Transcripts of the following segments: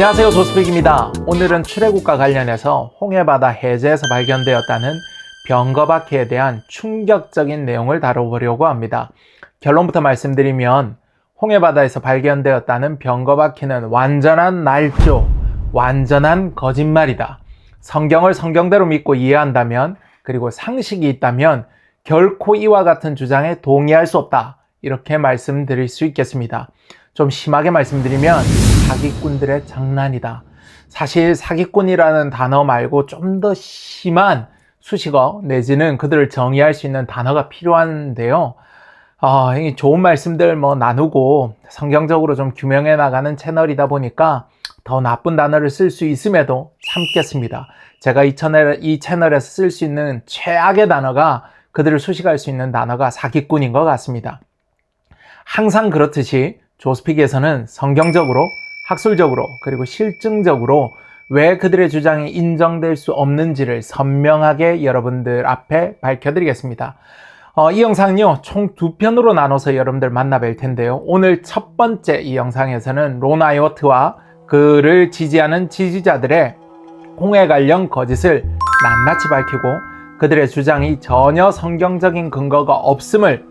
안녕하세요, 조스픽입니다. 오늘은 출애굽과 관련해서 홍해바다 해저에서 발견되었다는 병거바퀴에 대한 충격적인 내용을 다뤄보려고 합니다. 결론부터 말씀드리면 홍해바다에서 발견되었다는 병거바퀴는 완전한 날조, 완전한 거짓말이다. 성경을 성경대로 믿고 이해한다면, 그리고 상식이 있다면 결코 이와 같은 주장에 동의할 수 없다. 이렇게 말씀드릴 수 있겠습니다. 좀 심하게 말씀드리면 사기꾼들의 장난이다. 사실 사기꾼이라는 단어 말고 좀 더 심한 수식어 내지는 그들을 정의할 수 있는 단어가 필요한데요. 좋은 말씀들 나누고 성경적으로 좀 규명해 나가는 채널이다 보니까 더 나쁜 단어를 쓸 수 있음에도 참겠습니다. 제가 이 채널에서 쓸 수 있는 최악의 단어가, 그들을 수식할 수 있는 단어가 사기꾼인 것 같습니다. 항상 그렇듯이 조스픽에서는 성경적으로, 학술적으로, 그리고 실증적으로 왜 그들의 주장이 인정될 수 없는지를 선명하게 여러분들 앞에 밝혀드리겠습니다. 이 영상은요, 총 2편으로 나눠서 여러분들 만나뵐 텐데요. 오늘 첫 번째 이 영상에서는 론 아이오트와 그를 지지하는 지지자들의 홍해 관련 거짓을 낱낱이 밝히고 그들의 주장이 전혀 성경적인 근거가 없음을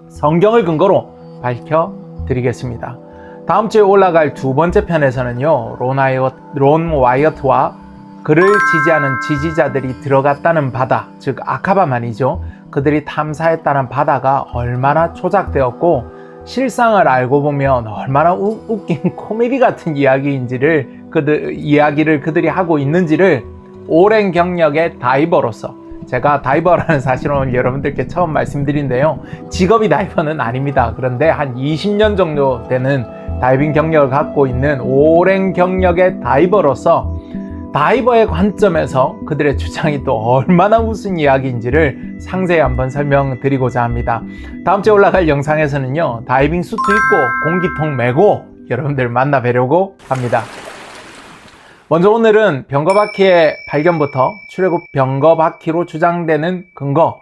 성경을 근거로 밝혀드리겠습니다. 다음 주에 올라갈 두 번째 편에서는요, 론 와이어트와 그를 지지하는 지지자들이 들어갔다는 바다, 즉 아카바만이죠. 그들이 탐사했다는 바다가 얼마나 조작되었고 실상을 알고 보면 얼마나 웃긴 코미디 같은 이야기인지를 이야기를 그들이 하고 있는지를 오랜 경력의 다이버로서, 제가 다이버라는 사실은 오늘 여러분들께 처음 말씀드린데요. 직업이 다이버는 아닙니다. 그런데 한 20년 정도 되는 다이빙 경력을 갖고 있는 오랜 경력의 다이버로서 다이버의 관점에서 그들의 주장이 또 얼마나 무슨 이야기인지를 상세히 한번 설명드리고자 합니다. 다음 주에 올라갈 영상에서는요, 다이빙 수트 입고 공기통 메고 여러분들 만나 뵈려고 합니다. 먼저 오늘은 병거바퀴의 발견부터 출애굽 병거바퀴로 주장되는 근거,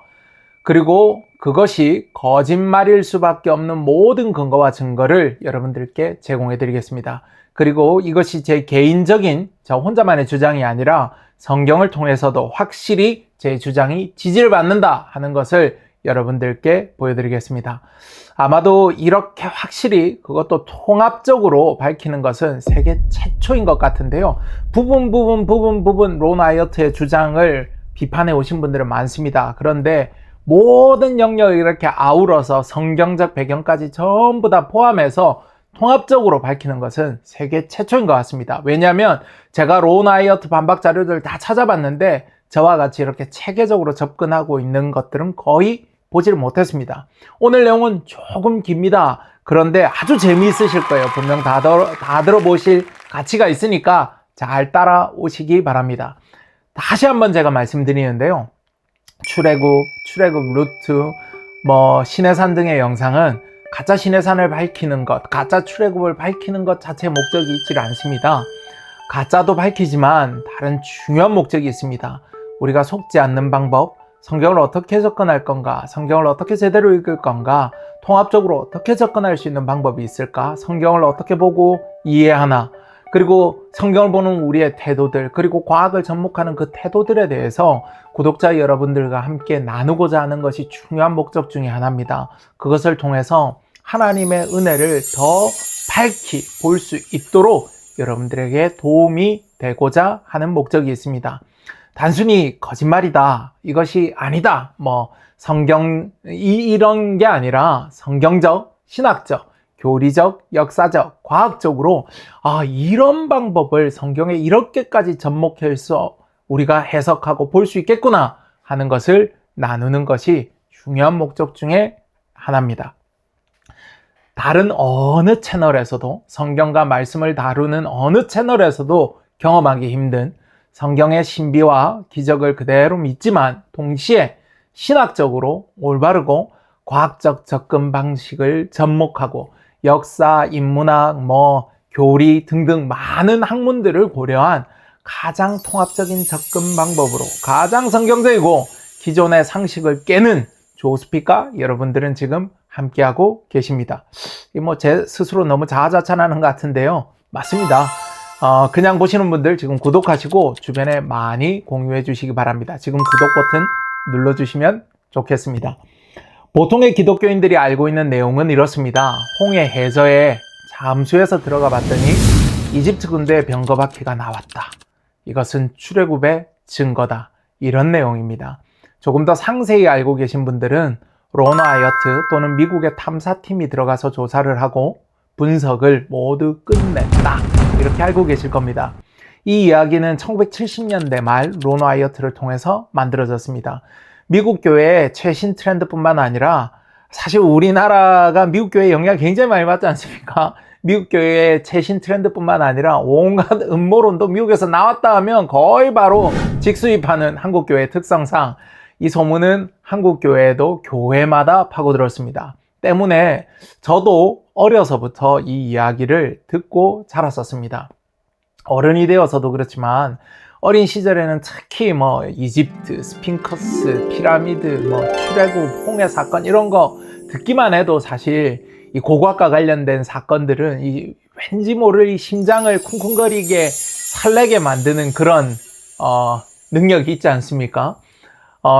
그리고 그것이 거짓말일 수밖에 없는 모든 근거와 증거를 여러분들께 제공해 드리겠습니다. 그리고 이것이 제 개인적인 저 혼자만의 주장이 아니라 성경을 통해서도 확실히 제 주장이 지지를 받는다 하는 것을 여러분들께 보여드리겠습니다. 아마도 이렇게 확실히 그것도 통합적으로 밝히는 것은 세계 최초인 것 같은데요. 부분 론 아이오트의 주장을 비판해 오신 분들은 많습니다. 그런데 모든 영역을 이렇게 아우러서 성경적 배경까지 전부 다 포함해서 통합적으로 밝히는 것은 세계 최초인 것 같습니다. 왜냐하면 제가 론 아이오트 반박 자료들 다 찾아봤는데 저와 같이 이렇게 체계적으로 접근하고 있는 것들은 거의 보지를 못했습니다. 오늘 내용은 조금 깁니다. 그런데 아주 재미있으실 거예요. 분명 다 들어보실 가치가 있으니까 잘 따라오시기 바랍니다. 다시 한번 제가 말씀드리는데요. 출애굽 루트, 신해산 등의 영상은 가짜 신해산을 밝히는 것, 가짜 출애굽을 밝히는 것 자체의 목적이 있지 않습니다. 가짜도 밝히지만 다른 중요한 목적이 있습니다. 우리가 속지 않는 방법, 성경을 어떻게 접근할 건가, 성경을 어떻게 제대로 읽을 건가, 통합적으로 어떻게 접근할 수 있는 방법이 있을까, 성경을 어떻게 보고 이해하나, 그리고 성경을 보는 우리의 태도들, 그리고 과학을 접목하는 그 태도들에 대해서 구독자 여러분들과 함께 나누고자 하는 것이 중요한 목적 중에 하나입니다. 그것을 통해서 하나님의 은혜를 더 밝히 볼 수 있도록 여러분들에게 도움이 되고자 하는 목적이 있습니다. 단순히 거짓말이다, 이것이 아니다, 이런 게 아니라 성경적, 신학적, 교리적, 역사적, 과학적으로 이런 방법을 성경에 이렇게까지 접목해서 우리가 해석하고 볼 수 있겠구나 하는 것을 나누는 것이 중요한 목적 중에 하나입니다. 다른 어느 채널에서도, 성경과 말씀을 다루는 어느 채널에서도 경험하기 힘든 성경의 신비와 기적을 그대로 믿지만 동시에 신학적으로 올바르고 과학적 접근 방식을 접목하고 역사, 인문학, 교리 등등 많은 학문들을 고려한 가장 통합적인 접근 방법으로 가장 성경적이고 기존의 상식을 깨는 조스픽과 여러분들은 지금 함께하고 계십니다. 제 스스로 너무 자아자찬하는 것 같은데요. 맞습니다. 그냥 보시는 분들 지금 구독하시고 주변에 많이 공유해 주시기 바랍니다. 지금 구독 버튼 눌러주시면 좋겠습니다. 보통의 기독교인들이 알고 있는 내용은 이렇습니다. 홍해 해저에 잠수해서 들어가 봤더니 이집트 군대의 병거바퀴가 나왔다. 이것은 출애굽의 증거다. 이런 내용입니다. 조금 더 상세히 알고 계신 분들은 로너 아이어트 또는 미국의 탐사팀이 들어가서 조사를 하고 분석을 모두 끝냈다. 이렇게 알고 계실 겁니다. 이 이야기는 1970년대 말 로너 아이어트를 통해서 만들어졌습니다. 미국 교회의 최신 트렌드뿐만 아니라 사실 우리나라가 미국 교회의 영향을 굉장히 많이 받지 않습니까? 미국 교회의 최신 트렌드뿐만 아니라 온갖 음모론도 미국에서 나왔다 하면 거의 바로 직수입하는 한국 교회의 특성상 이 소문은 한국 교회에도 교회마다 파고들었습니다. 때문에 저도 어려서부터 이 이야기를 듣고 자랐었습니다. 어른이 되어서도 그렇지만 어린 시절에는 특히 이집트, 스핑커스, 피라미드, 출애굽, 홍해 사건 이런 거 듣기만 해도 사실 이 고고학과 관련된 사건들은 왠지 모를 이 심장을 쿵쿵거리게 설레게 만드는 그런 능력이 있지 않습니까?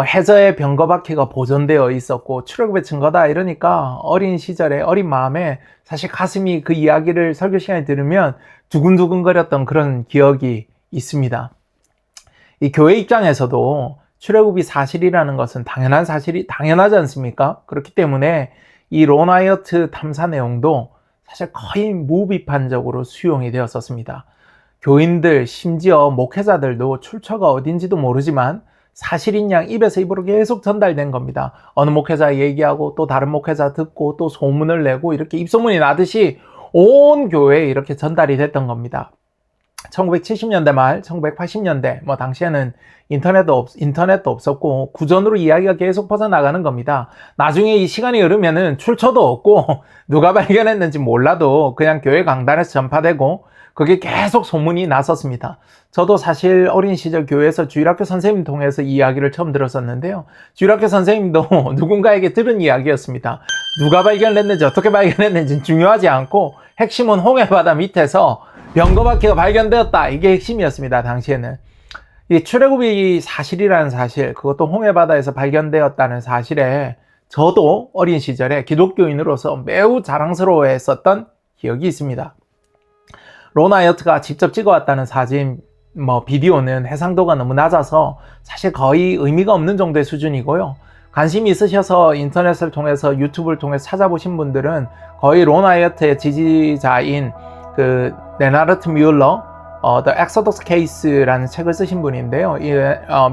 해저에 병거바퀴가 보존되어 있었고 출애굽의 증거다 이러니까 어린 시절에 어린 마음에 사실 가슴이 그 이야기를 설교 시간에 들으면 두근두근거렸던 그런 기억이 있습니다. 이 교회 입장에서도 출애굽이 사실이라는 것은 당연하지 않습니까? 그렇기 때문에 이 로너 아이어트 탐사 내용도 사실 거의 무비판적으로 수용이 되었었습니다. 교인들 심지어 목회자들도 출처가 어딘지도 모르지만 사실인 양 입에서 입으로 계속 전달된 겁니다. 어느 목회자 얘기하고 또 다른 목회자 듣고 또 소문을 내고 이렇게 입소문이 나듯이 온 교회에 이렇게 전달이 됐던 겁니다. 1970년대 말 1980년대 당시에는 인터넷도 없었고 구전으로 이야기가 계속 퍼져나가는 겁니다. 나중에 이 시간이 흐르면은 출처도 없고 누가 발견했는지 몰라도 그냥 교회 강단에서 전파되고 그게 계속 소문이 났었습니다. 저도 사실 어린 시절 교회에서 주일학교 선생님 통해서 이 이야기를 처음 들었었는데요. 주일학교 선생님도 누군가에게 들은 이야기였습니다. 누가 발견했는지 어떻게 발견했는지 중요하지 않고 핵심은 홍해바다 밑에서 병거바퀴가 발견되었다. 이게 핵심이었습니다. 당시에는. 이 출애굽이 사실이라는 사실, 그것도 홍해바다에서 발견되었다는 사실에 저도 어린 시절에 기독교인으로서 매우 자랑스러워했었던 기억이 있습니다. 로너 아이어트가 직접 찍어왔다는 사진, 비디오는 해상도가 너무 낮아서 사실 거의 의미가 없는 정도의 수준이고요. 관심이 있으셔서 인터넷을 통해서 유튜브를 통해서 찾아보신 분들은 거의 로너 아이어트의 지지자인 레나르트 뮬러, The Exodus Case라는 책을 쓰신 분인데요. 이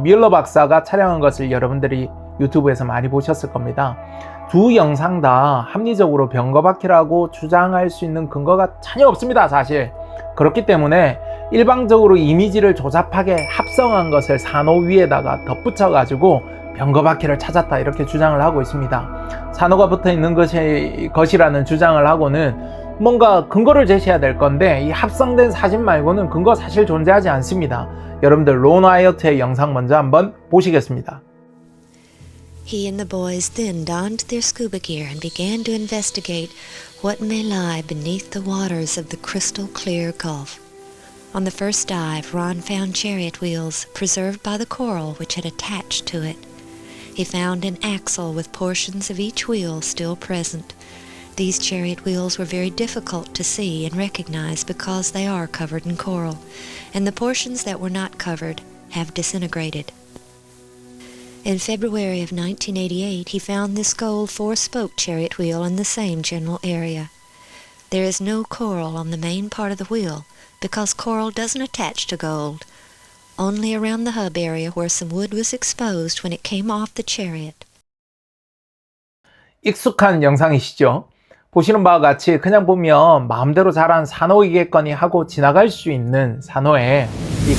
뮬러 박사가 촬영한 것을 여러분들이 유튜브에서 많이 보셨을 겁니다. 두 영상 다 합리적으로 병거바퀴라고 주장할 수 있는 근거가 전혀 없습니다, 사실. 그렇기 때문에 일방적으로 이미지를 조잡하게 합성한 것을 산호 위에다가 덧붙여가지고 병거바퀴를 찾았다 이렇게 주장을 하고 있습니다. 산호가 붙어있는 것이라는 주장을 하고는 뭔가 근거를 제시해야 될 건데 이 합성된 사진 말고는 근거 사실 존재하지 않습니다. 여러분들 로너 아이어트의 영상 먼저 한번 보시겠습니다. He and the boys then donned their scuba gear and began to investigate what may lie beneath the waters of the crystal clear Gulf. On the first dive, Ron found chariot wheels preserved by the coral which had attached to it. He found an axle with portions of each wheel still present. These chariot wheels were very difficult to see and recognize because they are covered in coral, and the portions that were not covered have disintegrated. In February of 1988, he found this gold four-spoke chariot wheel in the same general area. There is no coral on the main part of the wheel because coral doesn't attach to gold, only around the hub area where some wood was exposed when it came off the chariot. 익숙한 영상이시죠? 보시는 바와 같이 그냥 보면 마음대로 자란 산호이겠거니 하고 지나갈 수 있는 산호에 이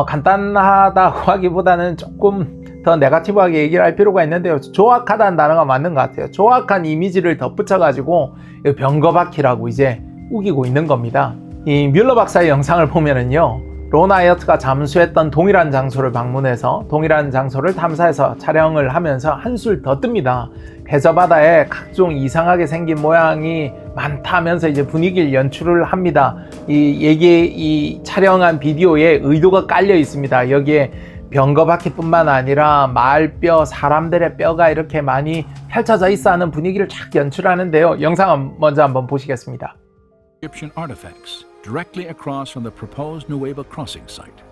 간단하다고 하기보다는 조금 더 네거티브하게 얘기를 할 필요가 있는데요. 조악하다는 단어가 맞는 것 같아요. 조악한 이미지를 덧붙여가지고 병거바퀴라고 이제 우기고 있는 겁니다. 이 뮬러 박사의 영상을 보면은요, 로너 아이어트가 잠수했던 동일한 장소를 방문해서 동일한 장소를 탐사해서 촬영을 하면서 한술 더 뜹니다. 해저바다에 각종 이상하게 생긴 모양이 많다면서 이제 분위기를 연출을 합니다. 이 촬영한 비디오에 의도가 깔려 있습니다. 여기에 병거바퀴뿐만 아니라 말뼈, 사람들의 뼈가 이렇게 많이 펼쳐져 있어 하는 분위기를 쫙 연출하는데요. 영상 먼저 한번 보시겠습니다. Egyptian artifacts directly across from the proposed Nueva crossing site.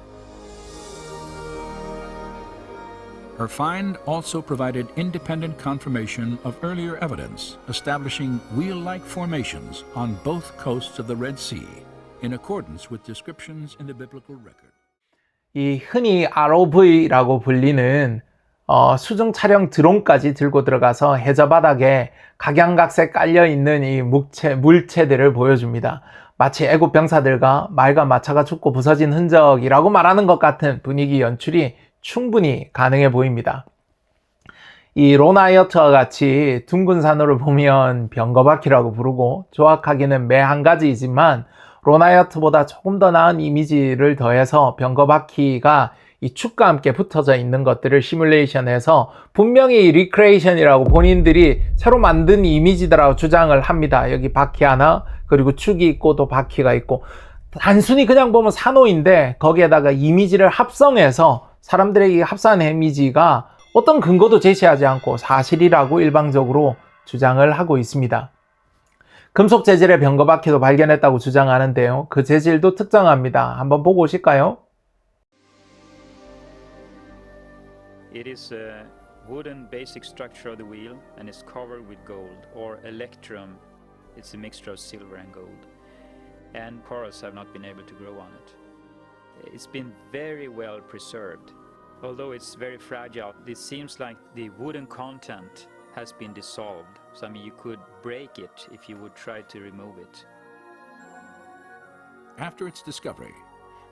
Her find also provided independent confirmation of earlier evidence establishing wheel-like formations on both coasts of the Red Sea in accordance with descriptions in the biblical record. 이 흔히 ROV라고 불리는 수중 촬영 드론까지 들고 들어가서 해저 바닥에 각양각색 깔려 있는 이 물체들을 보여줍니다. 마치 애국 병사들과 말과 마차가 죽고 부서진 흔적이라고 말하는 것 같은 분위기 연출이 충분히 가능해 보입니다. 이 로나이어트와 같이 둥근 산호를 보면 병거바퀴라고 부르고 정확하게는 매 한 가지이지만 로나이어트보다 조금 더 나은 이미지를 더해서 병거바퀴가 이 축과 함께 붙어져 있는 것들을 시뮬레이션해서 분명히 리크레이션이라고 본인들이 새로 만든 이미지들하고 주장을 합니다. 여기 바퀴 하나, 그리고 축이 있고 또 바퀴가 있고, 단순히 그냥 보면 산호인데 거기에다가 이미지를 합성해서 사람들에게 합성한 이미지가 어떤 근거도 제시하지 않고 사실이라고 일방적으로 주장을 하고 있습니다. 금속 재질의 병거바퀴도 발견했다고 주장하는데요. 그 재질도 특정합니다. 한번 보고 오실까요? It is a wooden basic structure of the wheel and is covered with gold or electrum. It's a mixture of silver and gold. And corals have not been able to grow on it. It's been very well preserved. Although it's very fragile, it seems like the wooden content has been dissolved. So I mean you could break it if you would try to remove it. After its discovery,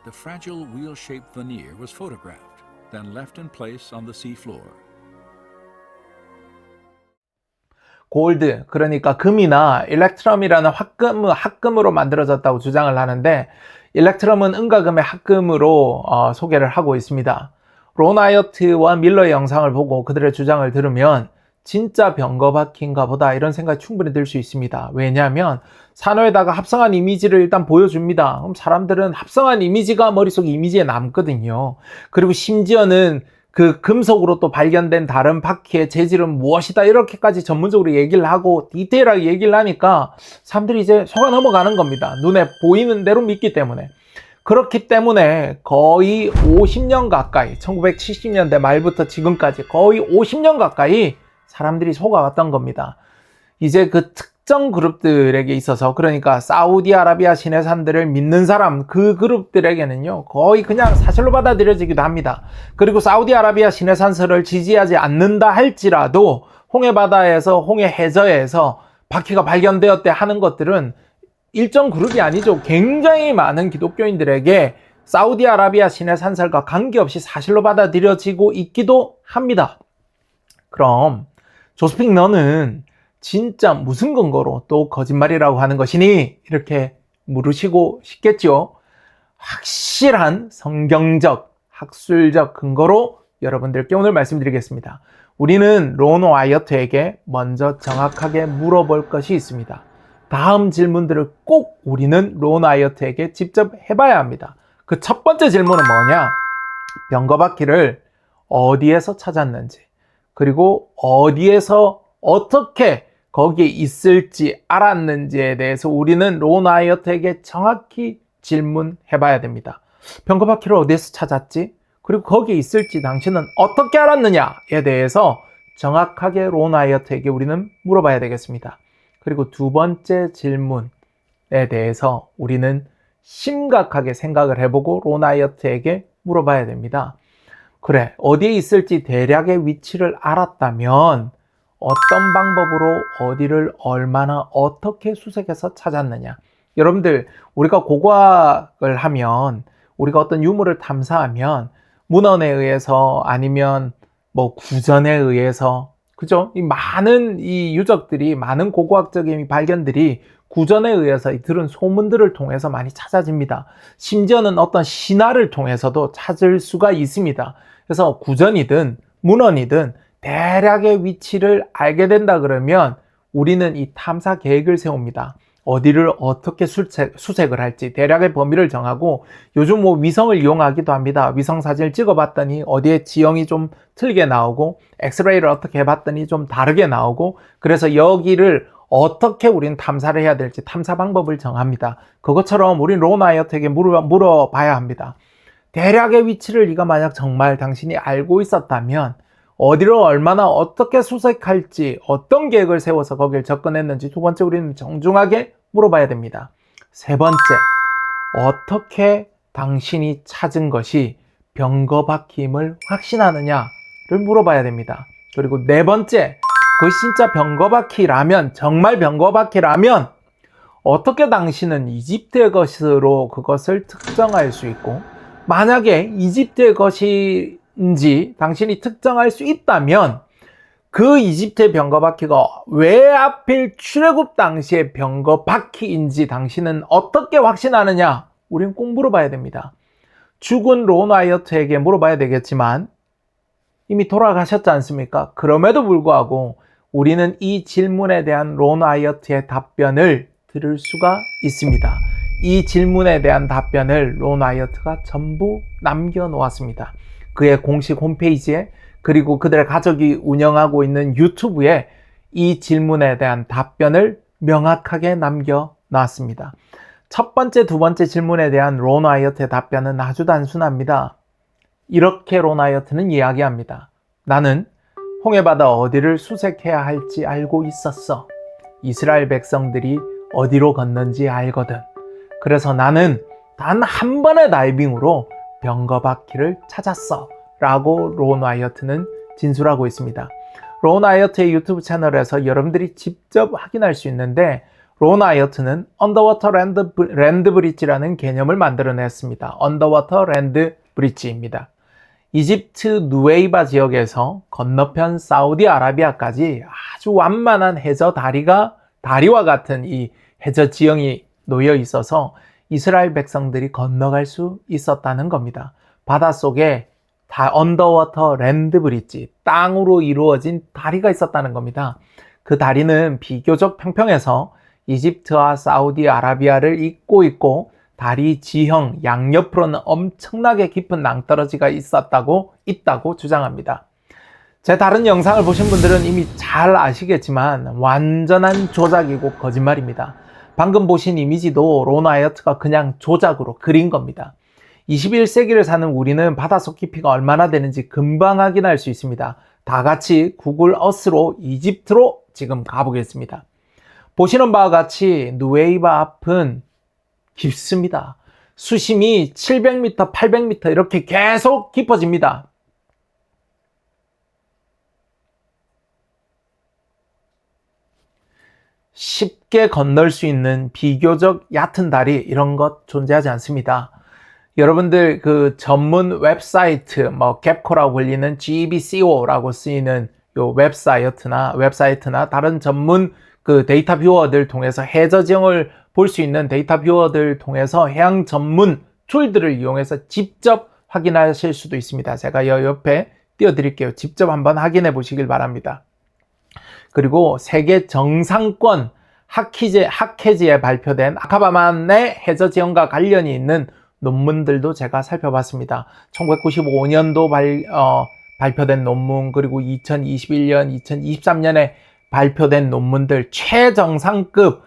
the fragile wheel-shaped veneer was photographed, then left in place on the sea floor. 골드, 그러니까 금이나 일렉트럼이라는 합금으로 만들어졌다고 주장을 하는데, 일렉트럼은 은과금의 합금으로 소개를 하고 있습니다. 로나이어트와 밀러의 영상을 보고 그들의 주장을 들으면 진짜 병거바퀴인가 보다 이런 생각이 충분히 들 수 있습니다. 왜냐하면 산호에다가 합성한 이미지를 일단 보여줍니다. 그럼 사람들은 합성한 이미지가 머릿속 이미지에 남거든요. 그리고 심지어는 그 금속으로 또 발견된 다른 바퀴의 재질은 무엇이다 이렇게까지 전문적으로 얘기를 하고 디테일하게 얘기를 하니까 사람들이 이제 속아 넘어가는 겁니다. 눈에 보이는 대로 믿기 때문에. 그렇기 때문에 거의 50년 가까이 1970년대 말부터 지금까지 거의 50년 가까이 사람들이 속아왔던 겁니다. 이제 그 특정 그룹들에게 있어서, 그러니까 사우디아라비아 시내산들을 믿는 사람, 그 그룹들에게는요 거의 그냥 사실로 받아들여지기도 합니다. 그리고 사우디아라비아 시내산설을 지지하지 않는다 할지라도 홍해바다에서 홍해해저에서 바퀴가 발견되었대 하는 것들은 일정 그룹이 아니죠. 굉장히 많은 기독교인들에게 사우디아라비아 시내산설과 관계없이 사실로 받아들여지고 있기도 합니다. 그럼 조스픽, 너는 진짜 무슨 근거로 또 거짓말이라고 하는 것이니? 이렇게 물으시고 싶겠죠. 확실한 성경적, 학술적 근거로 여러분들께 오늘 말씀드리겠습니다. 우리는 론 와이어트에게 먼저 정확하게 물어볼 것이 있습니다. 다음 질문들을 꼭 우리는 론 와이어트에게 직접 해봐야 합니다. 그 첫 번째 질문은 뭐냐? 병거바퀴를 어디에서 찾았는지, 그리고 어디에서 어떻게 거기에 있을지 알았는지에 대해서 우리는 론 와이어트에게 정확히 질문해 봐야 됩니다. 병거바퀴를 어디에서 찾았지? 그리고 거기에 있을지 당신은 어떻게 알았느냐에 대해서 정확하게 론 와이어트에게 우리는 물어봐야 되겠습니다. 그리고 두 번째 질문에 대해서 우리는 심각하게 생각을 해보고 론 와이어트에게 물어봐야 됩니다. 그래, 어디에 있을지 대략의 위치를 알았다면 어떤 방법으로 어디를 얼마나 어떻게 수색해서 찾았느냐. 여러분들, 우리가 고고학을 하면, 우리가 어떤 유물을 탐사하면 문헌에 의해서 아니면 뭐 구전에 의해서, 그죠? 이 많은 이 유적들이, 많은 고고학적인 발견들이 구전에 의해서 들은 소문들을 통해서 많이 찾아집니다. 심지어는 어떤 신화를 통해서도 찾을 수가 있습니다. 그래서 구전이든 문헌이든 대략의 위치를 알게 된다 그러면 우리는 이 탐사 계획을 세웁니다. 어디를 어떻게 수색을 할지 대략의 범위를 정하고, 요즘 뭐 위성을 이용하기도 합니다. 위성 사진을 찍어봤더니 어디에 지형이 좀 틀리게 나오고, 엑스레이를 어떻게 해봤더니 좀 다르게 나오고, 그래서 여기를 어떻게 우리는 탐사를 해야 될지 탐사 방법을 정합니다. 그것처럼 우린 론 와이어트에게 물어봐야 합니다. 대략의 위치를 네가 만약 정말 당신이 알고 있었다면 어디를 얼마나 어떻게 수색할지, 어떤 계획을 세워서 거길 접근했는지, 두 번째 우리는 정중하게 물어봐야 됩니다. 세 번째, 어떻게 당신이 찾은 것이 병거박힘을 확신하느냐를 물어봐야 됩니다. 그리고 네 번째, 그것이 진짜 병거박히라면, 정말 병거박히라면 어떻게 당신은 이집트의 것으로 그것을 특정할 수 있고, 만약에 이집트의 것인지 당신이 특정할 수 있다면 그 이집트의 병거박히가 왜 하필 출애굽 당시의 병거박히인지 당신은 어떻게 확신하느냐, 우린 꼭 물어봐야 됩니다. 죽은 론 와이어트에게 물어봐야 되겠지만 이미 돌아가셨지 않습니까? 그럼에도 불구하고 우리는 이 질문에 대한 론 와이어트의 답변을 들을 수가 있습니다. 이 질문에 대한 답변을 론 와이어트가 전부 남겨놓았습니다. 그의 공식 홈페이지에, 그리고 그들의 가족이 운영하고 있는 유튜브에 이 질문에 대한 답변을 명확하게 남겨놨습니다. 첫 번째, 두 번째 질문에 대한 론 와이어트의 답변은 아주 단순합니다. 이렇게 론 와이어트는 이야기합니다. 나는 홍해바다 어디를 수색해야 할지 알고 있었어. 이스라엘 백성들이 어디로 건넌지 알거든. 그래서 나는 단 한 번의 다이빙으로 병거박히를 찾았어 라고 론 와이어트는 진술하고 있습니다. 론 와이어트의 유튜브 채널에서 여러분들이 직접 확인할 수 있는데, 론 와이어트는 언더워터 랜드 브릿지라는 개념을 만들어냈습니다. 언더워터 랜드 브릿지입니다. 이집트 누웨이바 지역에서 건너편 사우디아라비아까지 아주 완만한 해저 다리와 같은 이 해저 지형이 놓여 있어서 이스라엘 백성들이 건너갈 수 있었다는 겁니다. 바닷속에 언더워터 랜드 브릿지, 땅으로 이루어진 다리가 있었다는 겁니다. 그 다리는 비교적 평평해서 이집트와 사우디아라비아를 잇고 있고, 다리 지형 양옆으로는 엄청나게 깊은 낭떠러지가 있다고 주장합니다. 제 다른 영상을 보신 분들은 이미 잘 아시겠지만 완전한 조작이고 거짓말입니다. 방금 보신 이미지도 론 와이어트가 그냥 조작으로 그린 겁니다. 21세기를 사는 우리는 바닷속 깊이가 얼마나 되는지 금방 확인할 수 있습니다. 다 같이 구글 어스로 이집트로 지금 가보겠습니다. 보시는 바와 같이 누웨이바 앞은 깊습니다. 수심이 700m, 800m 이렇게 계속 깊어집니다. 쉽게 건널 수 있는 비교적 얕은 다리, 이런 것 존재하지 않습니다. 여러분들 그 전문 웹사이트, 갭코라고 불리는 GBCO라고 쓰이는 요 웹사이트나 다른 전문 그 데이터 뷰어들 통해서 해저 지형을 볼 수 있는 데이터 뷰어들 통해서 해양 전문 툴들을 이용해서 직접 확인하실 수도 있습니다. 제가 옆에 띄워드릴게요. 직접 한번 확인해 보시길 바랍니다. 그리고 세계 정상권 하케지에 발표된 아카바만의 해저 지형과 관련이 있는 논문들도 제가 살펴봤습니다. 1995년도 발표된 논문, 그리고 2021년, 2023년에 발표된 논문들, 최정상급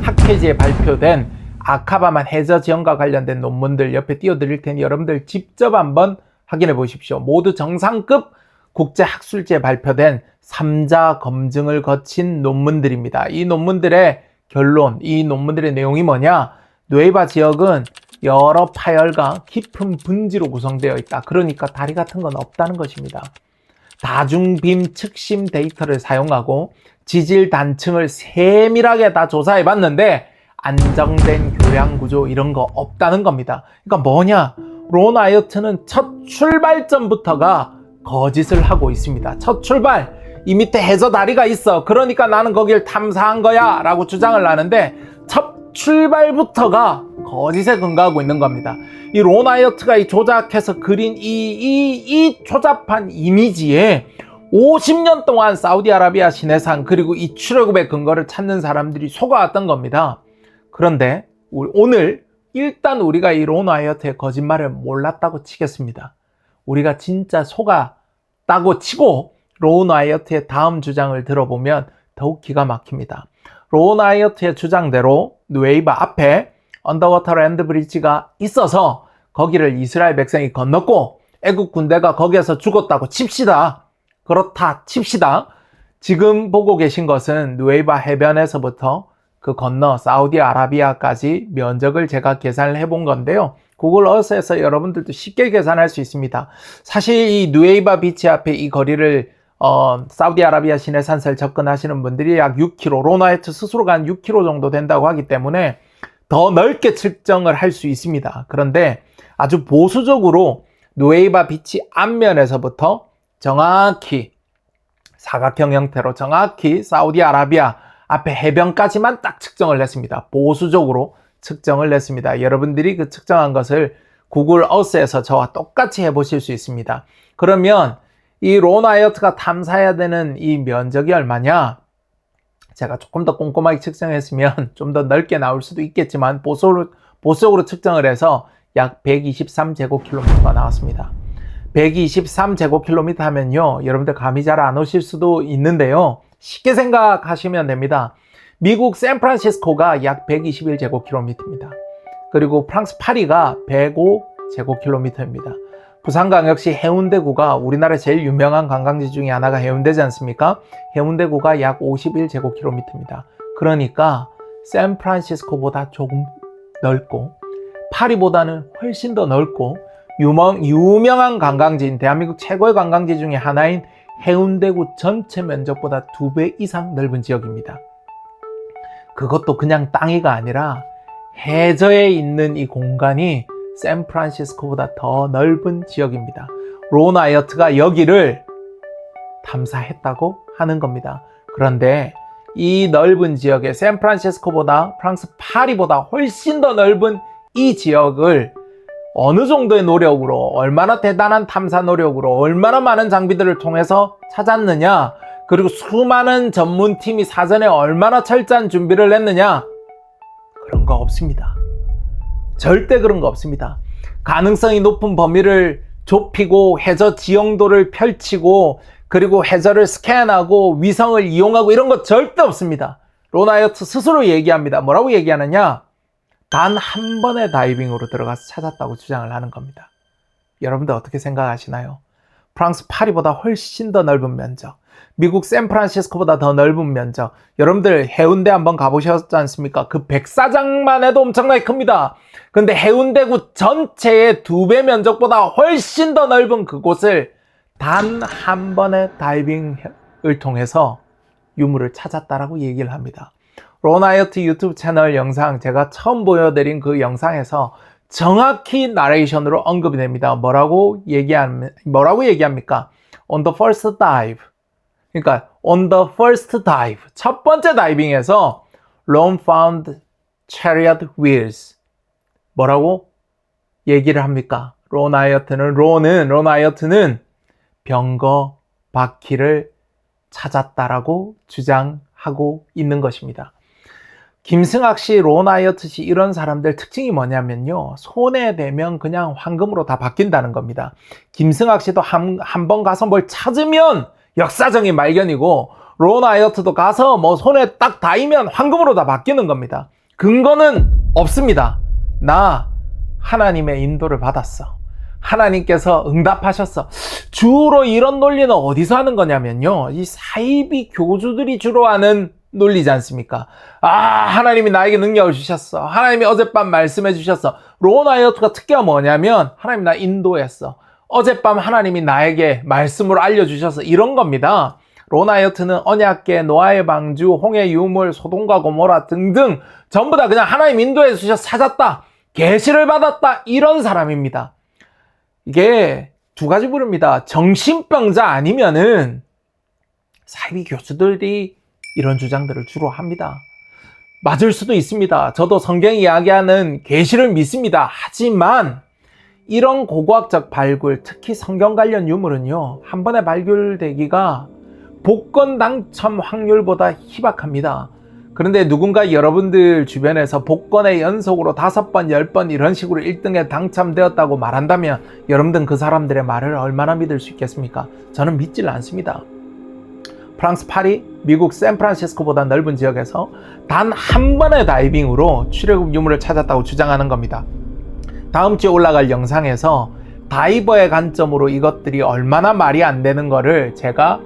하케지에 발표된 아카바만 해저 지형과 관련된 논문들 옆에 띄워드릴 테니 여러분들 직접 한번 확인해 보십시오. 모두 정상급 국제학술지에 발표된 3자 검증을 거친 논문들입니다. 이 논문들의 결론, 이 논문들의 내용이 뭐냐? 누웨이바 지역은 여러 파열과 깊은 분지로 구성되어 있다. 그러니까 다리 같은 건 없다는 것입니다. 다중빔 측심 데이터를 사용하고 지질 단층을 세밀하게 다 조사해 봤는데 안정된 교양 구조 이런 거 없다는 겁니다. 그러니까 뭐냐? 론 와이어트는 첫 출발점부터가 거짓을 하고 있습니다. 첫 출발, 이 밑에 해저 다리가 있어, 그러니까 나는 거길 탐사한 거야 라고 주장을 하는데 첫 출발부터가 거짓에 근거하고 있는 겁니다. 이 론 와이어트가 이 조작해서 그린 이 조잡한 이미지에 50년 동안 사우디아라비아 시내산 그리고 이 출애굽의 근거를 찾는 사람들이 속아왔던 겁니다. 그런데 오늘 일단 우리가 이 론 와이어트의 거짓말을 몰랐다고 치겠습니다. 우리가 진짜 속았다고 치고 론 와이어트의 다음 주장을 들어보면 더욱 기가 막힙니다. 론 와이어트의 주장대로 누에이바 앞에 언더워터 랜드 브리지가 있어서 거기를 이스라엘 백성이 건넜고 애국 군대가 거기에서 죽었다고 칩시다. 그렇다 칩시다. 지금 보고 계신 것은 누에이바 해변에서부터 그 건너 사우디아라비아까지 면적을 제가 계산을 해본 건데요. 구글 어스에서 여러분들도 쉽게 계산할 수 있습니다. 사실 이 누에이바 비치 앞에 이 거리를 사우디아라비아 시내산세를 접근하시는 분들이 약 6km, 론 와이어트 스스로가 한 6km 정도 된다고 하기 때문에 더 넓게 측정을 할 수 있습니다. 그런데 아주 보수적으로 누에이바 비치 앞면에서부터 정확히 사각형 형태로 정확히 사우디아라비아 앞에 해변까지만 딱 측정을 했습니다. 보수적으로 측정을 했습니다. 여러분들이 그 측정한 것을 구글 어스에서 저와 똑같이 해보실 수 있습니다. 그러면 이 론 와이어트가 탐사해야 되는 이 면적이 얼마냐? 제가 조금 더 꼼꼼하게 측정했으면 좀 더 넓게 나올 수도 있겠지만 보수적으로 측정을 해서 약 123제곱킬로미터가 나왔습니다. 123제곱킬로미터 하면요, 여러분들 감이 잘 안 오실 수도 있는데요. 쉽게 생각하시면 됩니다. 미국 샌프란시스코가 약 121제곱킬로미터입니다. 그리고 프랑스 파리가 105제곱킬로미터입니다. 부산광역시 해운대구가 우리나라 제일 유명한 관광지 중에 하나가 해운대지 않습니까? 해운대구가 약 51제곱킬로미터입니다. 그러니까 샌프란시스코보다 조금 넓고 파리보다는 훨씬 더 넓고 유명한 관광지인 대한민국 최고의 관광지 중에 하나인 해운대구 전체 면적보다 2배 이상 넓은 지역입니다. 그것도 그냥 땅이가 아니라 해저에 있는 이 공간이 샌프란시스코보다 더 넓은 지역입니다. 론 와이어트가 여기를 탐사했다고 하는 겁니다. 그런데 이 넓은 지역에 샌프란시스코보다 프랑스 파리보다 훨씬 더 넓은 이 지역을 어느 정도의 노력으로, 얼마나 대단한 탐사 노력으로, 얼마나 많은 장비들을 통해서 찾았느냐, 그리고 수많은 전문팀이 사전에 얼마나 철저한 준비를 했느냐, 그런 거 없습니다. 절대 그런 거 없습니다. 가능성이 높은 범위를 좁히고 해저 지형도를 펼치고 그리고 해저를 스캔하고 위성을 이용하고 이런 거 절대 없습니다. 론 와이어트 스스로 얘기합니다. 뭐라고 얘기하느냐? 단 한 번의 다이빙으로 들어가서 찾았다고 주장을 하는 겁니다. 여러분들 어떻게 생각하시나요? 프랑스 파리보다 훨씬 더 넓은 면적, 미국 샌프란시스코보다 더 넓은 면적, 여러분들 해운대 한번 가보셨지 않습니까? 그 백사장만 해도 엄청나게 큽니다. 근데 해운대구 전체의 2배 면적보다 훨씬 더 넓은 그곳을 단 한 번의 다이빙을 통해서 유물을 찾았다라고 얘기를 합니다. 론 와이어트 유튜브 채널 영상, 제가 처음 보여드린 그 영상에서 정확히 나레이션으로 언급이 됩니다. 뭐라고 얘기합니까? On the first dive. 그러니까 on the first dive. 첫 번째 다이빙에서 Ron found chariot wheels. 뭐라고 얘기를 합니까? 론 와이어트는 병거 바퀴를 찾았다라고 주장하고 있는 것입니다. 김승학 씨, 론 와이어트 씨 이런 사람들 특징이 뭐냐면요, 손에 대면 그냥 황금으로 다 바뀐다는 겁니다. 김승학 씨도 한 번 가서 뭘 찾으면 역사적인 발견이고, 론 와이어트도 가서 뭐 손에 딱 닿으면 황금으로 다 바뀌는 겁니다. 근거는 없습니다. 나 하나님의 인도를 받았어. 하나님께서 응답하셨어. 주로 이런 논리는 어디서 하는 거냐면요, 이 사이비 교주들이 주로 하는 논리지 않습니까? 하나님이 나에게 능력을 주셨어. 하나님이 어젯밤 말씀해 주셨어. 론 와이어트가 특기가 뭐냐면, 하나님 나 인도했어. 어젯밤 하나님이 나에게 말씀으로 알려주셔서 이런 겁니다. 론 와이어트는 언약궤, 노아의 방주, 홍해 유물, 소돔과 고모라 등등 전부 다 그냥 하나님 인도해 주셔서 찾았다, 계시를 받았다, 이런 사람입니다. 이게 두 가지 부릅니다. 정신병자 아니면은 사이비 교수들이 이런 주장들을 주로 합니다. 맞을 수도 있습니다. 저도 성경이 이야기하는 계시를 믿습니다. 하지만 이런 고고학적 발굴, 특히 성경 관련 유물은요, 한 번에 발굴되기가 복권 당첨 확률보다 희박합니다. 그런데 누군가 여러분들 주변에서 복권에 연속으로 5번, 10번 이런 식으로 1등에 당첨되었다고 말한다면 여러분들은 그 사람들의 말을 얼마나 믿을 수 있겠습니까? 저는 믿질 않습니다. 프랑스 파리, 미국 샌프란시스코보다 넓은 지역에서 단 한 번의 다이빙으로 출애굽 유물을 찾았다고 주장하는 겁니다. 다음 주에 올라갈 영상에서 다이버의 관점으로 이것들이 얼마나 말이 안 되는 거를 제가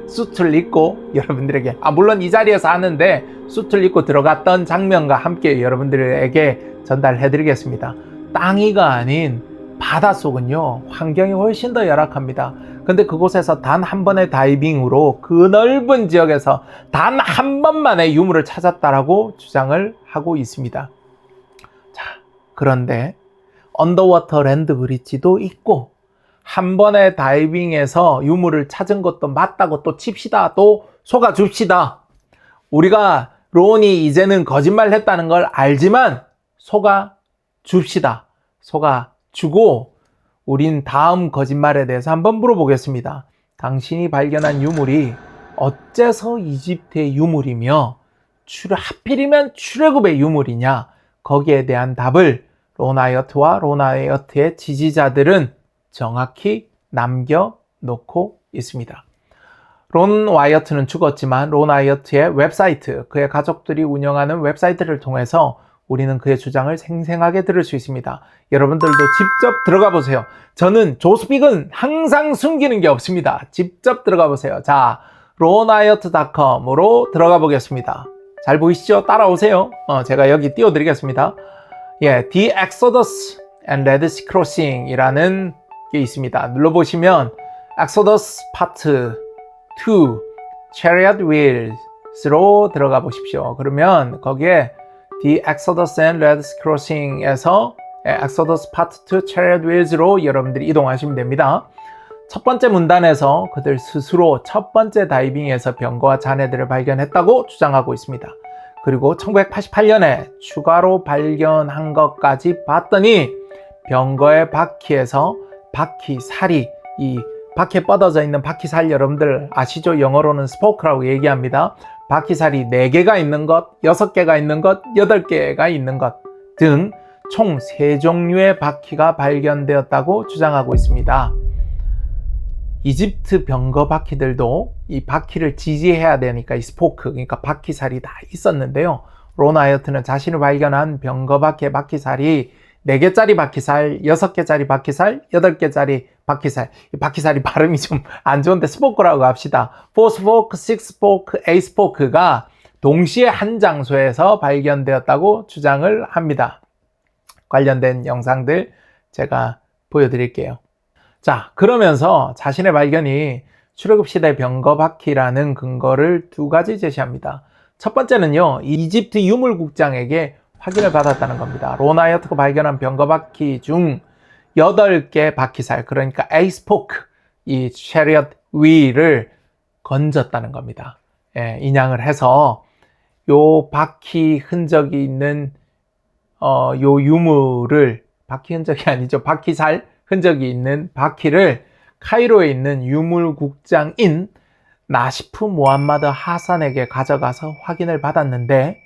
수트를 입고 여러분들에게, 물론 이 자리에서 하는데 수트를 입고 들어갔던 장면과 함께 여러분들에게 전달해 드리겠습니다. 땅위가 아닌 바닷속은요, 환경이 훨씬 더 열악합니다. 근데 그곳에서 단 한 번의 다이빙으로 그 넓은 지역에서 단 한 번만의 유물을 찾았다라고 주장을 하고 있습니다. 자, 그런데 언더워터 랜드 브릿지도 있고 한 번의 다이빙에서 유물을 찾은 것도 맞다고 또 칩시다. 또 속아줍시다. 우리가 론이 이제는 거짓말 했다는 걸 알지만 속아줍시다. 속아주고 우린 다음 거짓말에 대해서 한번 물어보겠습니다. 당신이 발견한 유물이 어째서 이집트의 유물이며 하필이면 출애굽의 유물이냐? 거기에 대한 답을 론 와이어트와 론 와이어트의 지지자들은 정확히 남겨놓고 있습니다. 론 와이어트는 죽었지만 론 와이어트의 웹사이트, 그의 가족들이 운영하는 웹사이트를 통해서 우리는 그의 주장을 생생하게 들을 수 있습니다. 여러분들도 직접 들어가 보세요. 저는 조스픽은 항상 숨기는 게 없습니다. 직접 들어가 보세요. 자, ronwiot.com으로 들어가 보겠습니다. 잘 보이시죠? 따라오세요. 제가 여기 띄워드리겠습니다. The Exodus and Red Sea Crossing 이라는 게 있습니다. 눌러보시면 Exodus Part 2 Chariot Wheels로 들어가 보십시오. 그러면 거기에 The Exodus and Red Sea Crossing에서 Exodus Part 2 Chariot Wheels로 여러분들이 이동하시면 됩니다. 첫 번째 문단에서 그들 스스로 첫 번째 다이빙에서 병거와 잔해들을 발견했다고 주장하고 있습니다. 그리고 1988년에 추가로 발견한 것까지 봤더니 병거의 바퀴에서 바퀴살이, 이 바퀴에 뻗어져 있는 바퀴살 여러분들 아시죠? 영어로는 스포크라고 얘기합니다. 바퀴살이 4개가 있는 것, 6개가 있는 것, 8개가 있는 것 등 총 3종류의 바퀴가 발견되었다고 주장하고 있습니다. 이집트 병거 바퀴들도 이 바퀴를 지지해야 되니까 이 스포크, 그러니까 바퀴살이 다 있었는데요. 론 와이어트는 자신을 발견한 병거 바퀴의 바퀴살이 4개짜리 바퀴살, 6개짜리 바퀴살, 8개짜리 바퀴살. 이 바퀴살이 발음이 좀 안 좋은데 스포크라고 합시다. 4스포크, 6스포크, 8스포크가 동시에 한 장소에서 발견되었다고 주장을 합니다. 관련된 영상들 제가 보여드릴게요. 자, 그러면서 자신의 발견이 출애굽 시대 병거 바퀴라는 근거를 2가지 제시합니다. 첫 번째는요, 이집트 유물국장에게 확인을 받았다는 겁니다. 론 와이어트가 발견한 병거 바퀴 중 8개 바퀴살, 그러니까 A-스포크, 이 chariot wheel을 건졌다는 겁니다. 인양을 해서 요 바퀴 흔적이 있는 요 유물을, 바퀴 흔적이 아니죠, 바퀴살 흔적이 있는 바퀴를 카이로에 있는 유물국장인 나시프 모함마드 하산에게 가져가서 확인을 받았는데,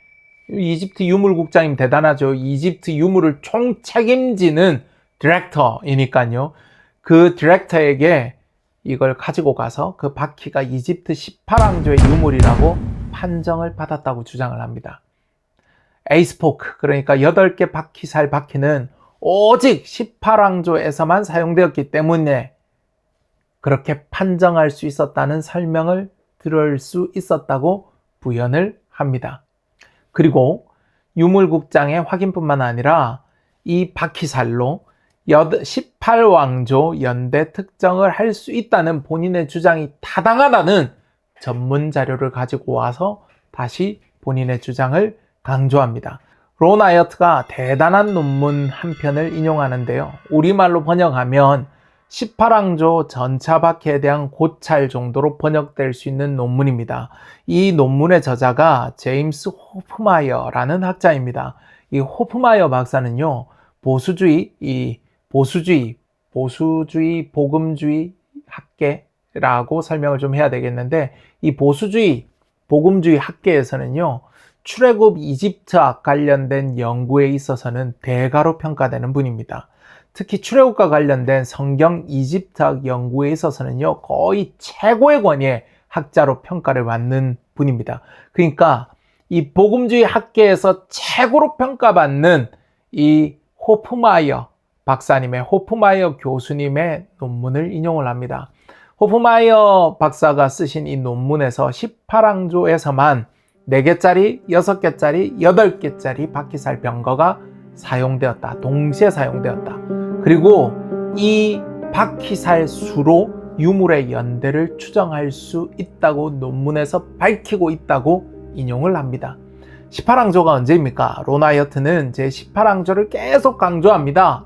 이집트 유물국장님 대단하죠. 이집트 유물을 총 책임지는 디렉터이니까요. 그 디렉터에게 이걸 가지고 가서 그 바퀴가 이집트 18왕조의 유물이라고 판정을 받았다고 주장을 합니다. 에이스포크, 그러니까 8개 바퀴살 바퀴는 오직 18왕조에서만 사용되었기 때문에 그렇게 판정할 수 있었다는 설명을 들을 수 있었다고 부연을 합니다. 그리고 유물국장의 확인뿐만 아니라 이 바퀴살로 18왕조 연대 특정을 할 수 있다는 본인의 주장이 타당하다는 전문 자료를 가지고 와서 다시 본인의 주장을 강조합니다. 론 와이어트가 대단한 논문 한 편을 인용하는데요. 우리말로 번역하면 18왕조 전차 바퀴에 대한 고찰 정도로 번역될 수 있는 논문입니다. 이 논문의 저자가 제임스 호프마이어라는 학자입니다. 이 호프마이어 박사는요, 보수주의, 이 보수주의, 복음주의 학계라고 설명을 좀 해야 되겠는데, 이 보수주의, 복음주의 학계에서는요, 출애굽 이집트학 관련된 연구에 있어서는 대가로 평가되는 분입니다. 특히 출애굽과 관련된 성경 이집트학 연구에 있어서는요, 거의 최고의 권위의 학자로 평가를 받는 분입니다. 그러니까 이 복음주의 학계에서 최고로 평가받는 이 호프마이어 박사님의, 호프마이어 교수님의 논문을 인용을 합니다. 호프마이어 박사가 쓰신 이 논문에서 18항조에서만 4개짜리, 6개짜리, 8개짜리 바퀴살 병거가 사용되었다. 동시에 사용되었다. 그리고 이 바퀴살 수로 유물의 연대를 추정할 수 있다고 논문에서 밝히고 있다고 인용을 합니다. 18항조가 언제입니까? 로나이어트는 제 18항조를 계속 강조합니다.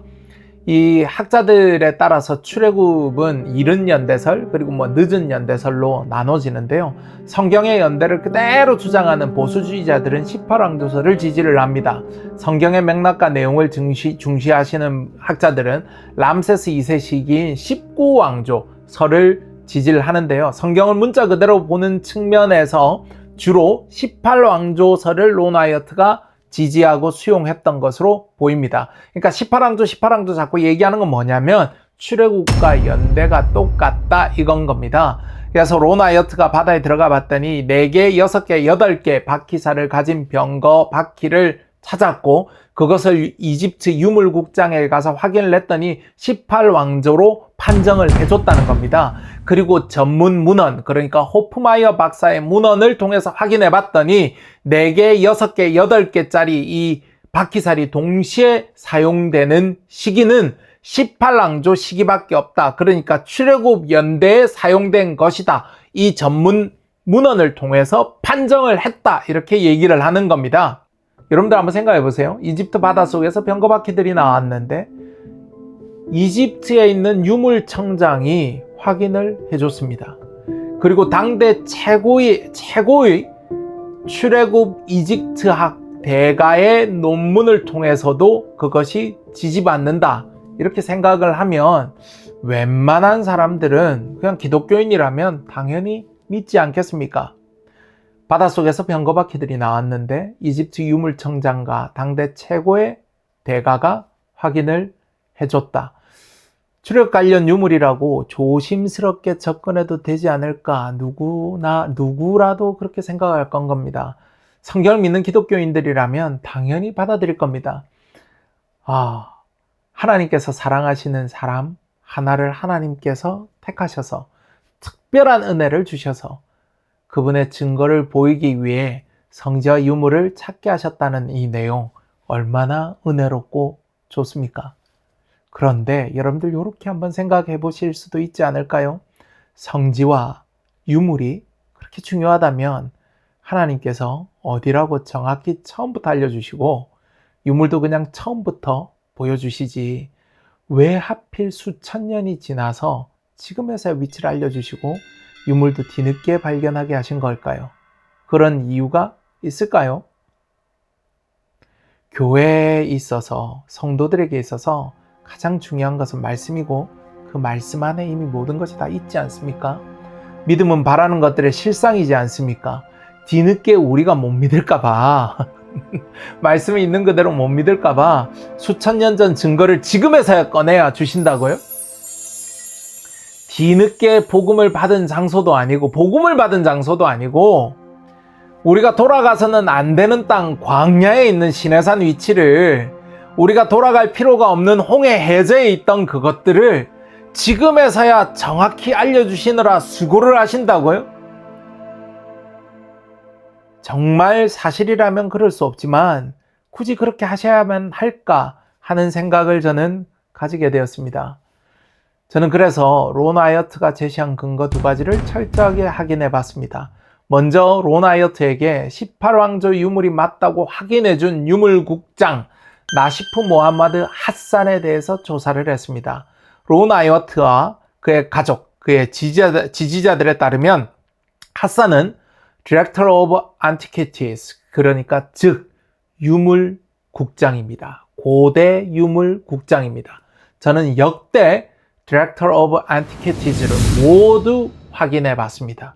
이 학자들에 따라서 출애굽은 이른 연대설 그리고 늦은 연대설로 나눠지는데요. 성경의 연대를 그대로 주장하는 보수주의자들은 18항조설을 지지를 합니다. 성경의 맥락과 내용을 중시하시는 학자들은 람세스 2세 시기인 19왕조설을 지지를 하는데요. 성경을 문자 그대로 보는 측면에서 주로 18왕조설을 로나이어트가 지지하고 수용했던 것으로 보입니다. 그러니까 18항조 자꾸 얘기하는 건 뭐냐면 출애굽과 연대가 똑같다 이건 겁니다. 그래서 로나이어트가 바다에 들어가 봤더니 4개, 6개, 8개 바퀴살을 가진 병거 바퀴를 찾았고 그것을 이집트 유물국장에 가서 확인을 했더니 18왕조로 판정을 해줬다는 겁니다. 그리고 전문 문헌, 그러니까 호프마이어 박사의 문헌을 통해서 확인해 봤더니 4개, 6개, 8개짜리 이 바퀴살이 동시에 사용되는 시기는 18왕조 시기밖에 없다. 그러니까 출애굽 연대에 사용된 것이다. 이 전문 문헌을 통해서 판정을 했다. 이렇게 얘기를 하는 겁니다. 여러분들 한번 생각해 보세요. 이집트 바닷속에서 병거바퀴들이 나왔는데 이집트에 있는 유물청장이 확인을 해줬습니다. 그리고 당대 최고의 출애굽 이집트학 대가의 논문을 통해서도 그것이 지지받는다. 이렇게 생각을 하면 웬만한 사람들은 그냥 기독교인이라면 당연히 믿지 않겠습니까? 바닷속에서 병거바퀴들이 나왔는데 이집트 유물청장과 당대 최고의 대가가 확인을 해줬다. 출애굽 관련 유물이라고 조심스럽게 접근해도 되지 않을까? 누구라도 그렇게 생각할 건 겁니다. 성경을 믿는 기독교인들이라면 당연히 받아들일 겁니다. 하나님께서 사랑하시는 사람 하나를 하나님께서 택하셔서 특별한 은혜를 주셔서 그분의 증거를 보이기 위해 성지와 유물을 찾게 하셨다는 이 내용 얼마나 은혜롭고 좋습니까? 그런데 여러분들 이렇게 한번 생각해 보실 수도 있지 않을까요? 성지와 유물이 그렇게 중요하다면 하나님께서 어디라고 정확히 처음부터 알려주시고 유물도 그냥 처음부터 보여주시지 왜 하필 수천 년이 지나서 지금에서야 위치를 알려주시고 유물도 뒤늦게 발견하게 하신 걸까요? 그런 이유가 있을까요? 교회에 있어서 성도들에게 있어서 가장 중요한 것은 말씀이고 그 말씀 안에 이미 모든 것이 다 있지 않습니까? 믿음은 바라는 것들의 실상이지 않습니까? 뒤늦게 우리가 못 믿을까 봐 말씀이 있는 그대로 못 믿을까 봐 수천 년 전 증거를 지금에서야 꺼내야 주신다고요? 뒤늦게 복음을 받은 장소도 아니고 복음을 받은 장소도 아니고 우리가 돌아가서는 안 되는 땅 광야에 있는 시내산 위치를 우리가 돌아갈 필요가 없는 홍해 해저에 있던 그것들을 지금에서야 정확히 알려주시느라 수고를 하신다고요? 정말 사실이라면 그럴 수 없지만 굳이 그렇게 하셔야만 할까 하는 생각을 저는 가지게 되었습니다. 저는 그래서 로나이어트가 제시한 근거 2가지를 철저하게 확인해 봤습니다. 먼저 로나이어트에게 18왕조 유물이 맞다고 확인해 준 유물국장 나시프 모함마드 핫산에 대해서 조사를 했습니다. 로나이어트와 그의 가족, 그의 지지자들에 따르면 핫산은 Director of Antiquities, 그러니까 즉 유물국장입니다. 고대 유물국장입니다. 저는 역대 Director of Antiquities 를 모두 확인해 봤습니다.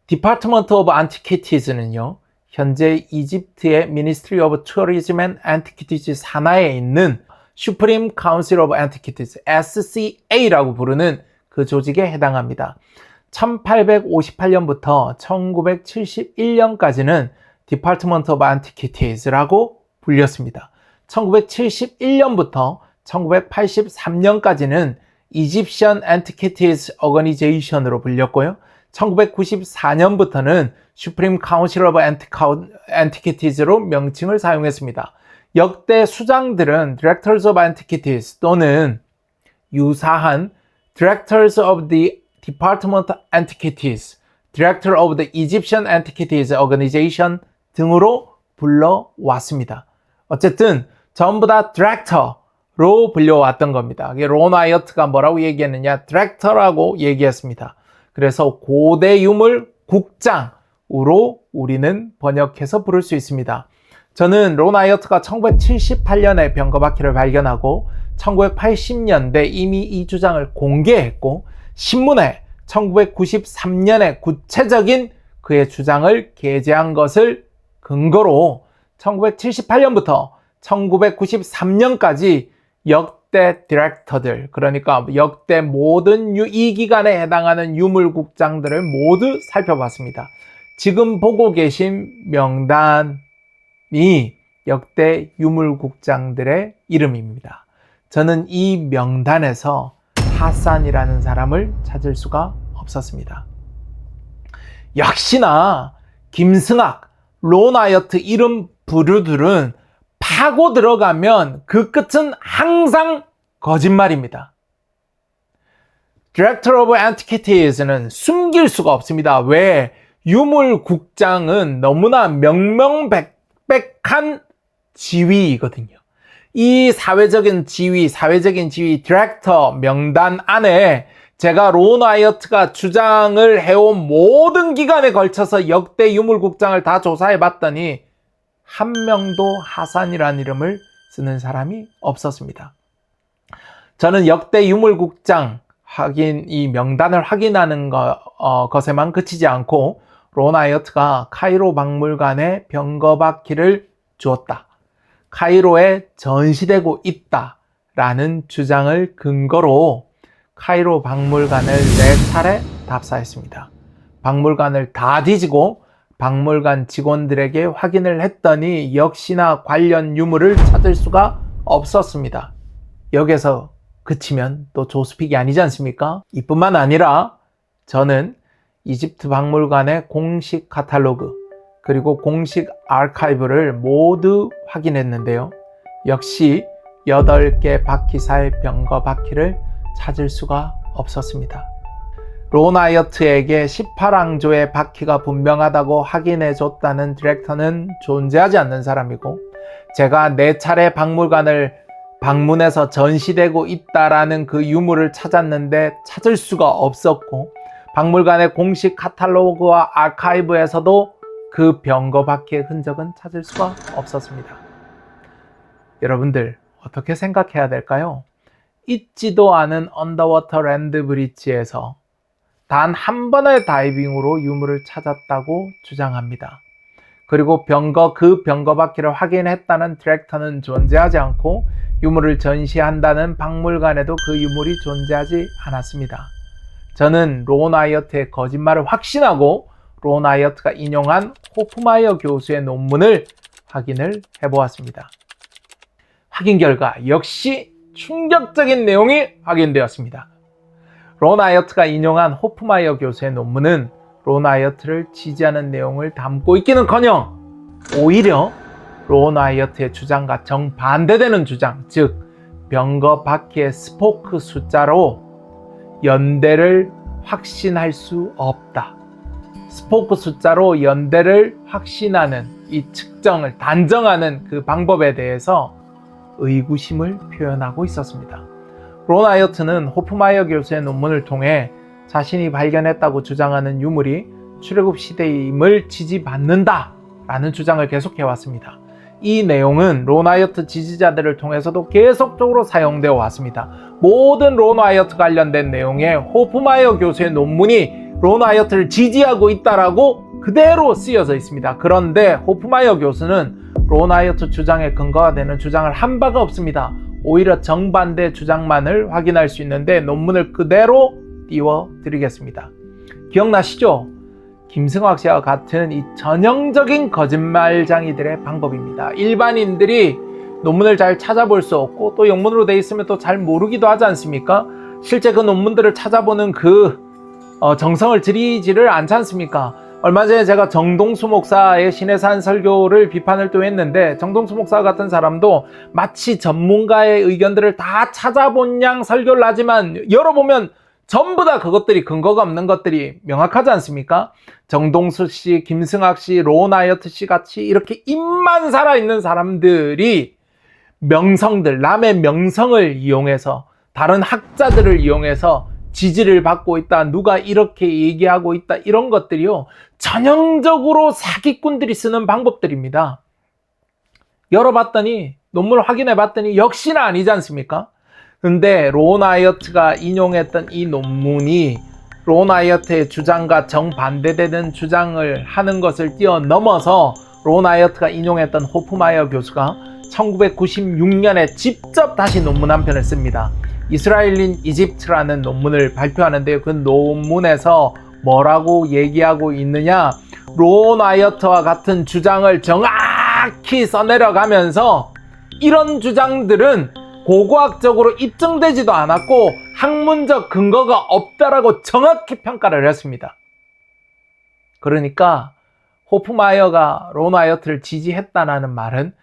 Department of Antiquities는요, 현재 이집트의 Ministry of Tourism and Antiquities 산하에 있는 Supreme Council of Antiquities, SCA라고 부르는 그 조직에 해당합니다. 1858년부터 1971년까지는 Department of Antiquities라고 불렸습니다. 1971년부터 1983년까지는 Egyptian Antiquities Organization으로 불렸고요. 1994년부터는 Supreme Council of Antiquities로 명칭을 사용했습니다. 역대 수장들은 Directors of Antiquities 또는 유사한 Directors of the Department of Antiquities, Director of the Egyptian Antiquities Organization 등으로 불러왔습니다. 어쨌든 전부 다 Director로 불려왔던 겁니다. 론 와이어트가 뭐라고 얘기했느냐? Director라고 얘기했습니다. 그래서 고대 유물 국장으로 우리는 번역해서 부를 수 있습니다. 저는 론 와이어트가 1978년에 병거바퀴를 발견하고 1980년대 이미 이 주장을 공개했고 신문에 1993년에 구체적인 그의 주장을 게재한 것을 근거로 1978년부터 1993년까지 역대 디렉터들, 그러니까 역대 모든 이 기간에 해당하는 유물국장들을 모두 살펴봤습니다. 지금 보고 계신 명단이 역대 유물국장들의 이름입니다. 저는 이 명단에서 하산이라는 사람을 찾을 수가 없었습니다. 역시나 김승학, 론 와이어트 이름 부류들은 파고 들어가면 그 끝은 항상 거짓말입니다. Director of Antiquities는 숨길 수가 없습니다. 왜? 유물국장은 너무나 명명백백한 지위이거든요. 이 사회적인 지위 디렉터 명단 안에 제가 론 와이어트가 주장을 해온 모든 기간에 걸쳐서 역대 유물국장을 다 조사해 봤더니 한 명도 하산이라는 이름을 쓰는 사람이 없었습니다. 저는 역대 유물국장 이 명단을 확인하는 것에만 그치지 않고 론 와이어트가 카이로 박물관에 병거바퀴를 주었다. 카이로에 전시되고 있다라는 주장을 근거로 카이로 박물관을 4차례 답사했습니다. 박물관을 다 뒤지고 박물관 직원들에게 확인을 했더니 역시나 관련 유물을 찾을 수가 없었습니다. 여기서 그치면 또 조스픽이 아니지 않습니까? 이뿐만 아니라 저는 이집트 박물관의 공식 카탈로그 그리고 공식 아카이브를 모두 확인했는데요. 역시 8개 바퀴사의 병거 바퀴를 찾을 수가 없었습니다. 론 와이어트에게 18왕조의 바퀴가 분명하다고 확인해줬다는 디렉터는 존재하지 않는 사람이고 제가 4차례 박물관을 방문해서 전시되고 있다라는 그 유물을 찾았는데 찾을 수가 없었고 박물관의 공식 카탈로그와 아카이브에서도 그 병거 바퀴의 흔적은 찾을 수가 없었습니다. 여러분들 어떻게 생각해야 될까요? 있지도 않은 언더워터 랜드 브릿지에서 단 한 번의 다이빙으로 유물을 찾았다고 주장합니다. 그리고 그 병거 바퀴를 확인했다는 디렉터는 존재하지 않고 유물을 전시한다는 박물관에도 그 유물이 존재하지 않았습니다. 저는 론 와이어트의 거짓말을 확신하고 론 와이어트가 인용한 호프마이어 교수의 논문을 확인을 해보았습니다. 확인 결과 역시 충격적인 내용이 확인되었습니다. 론 와이어트가 인용한 호프마이어 교수의 논문은 론 와이어트를 지지하는 내용을 담고 있기는커녕 오히려 론 와이어트의 주장과 정반대되는 주장, 즉 병거 바퀴의 스포크 숫자로 연대를 확신할 수 없다. 스포크 숫자로 연대를 확신하는 이 측정을 단정하는 그 방법에 대해서 의구심을 표현하고 있었습니다. 론 와이어트는 호프마이어 교수의 논문을 통해 자신이 발견했다고 주장하는 유물이 출애굽 시대임을 지지받는다 라는 주장을 계속해왔습니다. 이 내용은 론 와이어트 지지자들을 통해서도 계속적으로 사용되어 왔습니다. 모든 론 와이어트 관련된 내용에 호프마이어 교수의 논문이 론 와이어트를 지지하고 있다라고 그대로 쓰여져 있습니다. 그런데 호프마이어 교수는 론 와이어트 주장에 근거가 되는 주장을 한 바가 없습니다. 오히려 정반대 주장만을 확인할 수 있는데 논문을 그대로 띄워드리겠습니다. 기억나시죠? 김승학 씨와 같은 이 전형적인 거짓말장이들의 방법입니다. 일반인들이 논문을 잘 찾아볼 수 없고 또 영문으로 돼 있으면 또 잘 모르기도 하지 않습니까? 실제 그 논문들을 찾아보는 그 정성을 들이지를 않지 않습니까? 얼마 전에 제가 정동수 목사의 신의 산 설교를 비판을 또 했는데 정동수 목사 같은 사람도 마치 전문가의 의견들을 다 찾아본 양 설교를 하지만 열어보면 전부 다 그것들이 근거가 없는 것들이 명확하지 않습니까? 정동수 씨, 김승학 씨, 론 와이어트 씨 같이 이렇게 입만 살아있는 사람들이 명성들, 남의 명성을 이용해서 다른 학자들을 이용해서 지지를 받고 있다, 누가 이렇게 얘기하고 있다, 이런 것들이요 전형적으로 사기꾼들이 쓰는 방법들입니다. 열어봤더니 논문을 확인해봤더니 역시나 아니지 않습니까? 근데 론 와이어트가 인용했던 이 논문이 론 와이어트의 주장과 정반대되는 주장을 하는 것을 뛰어넘어서 론 와이어트가 인용했던 호프마이어 교수가 1996년에 직접 다시 논문 한 편을 씁니다. 이스라엘인 이집트라는 논문을 발표하는데요. 그 논문에서 뭐라고 얘기하고 있느냐? 론 와이어트와 같은 주장을 정확히 써내려가면서 이런 주장들은 고고학적으로 입증되지도 않았고 학문적 근거가 없다라고 정확히 평가를 했습니다. 그러니까 호프마이어가 론 와이어트를 지지했다는 말은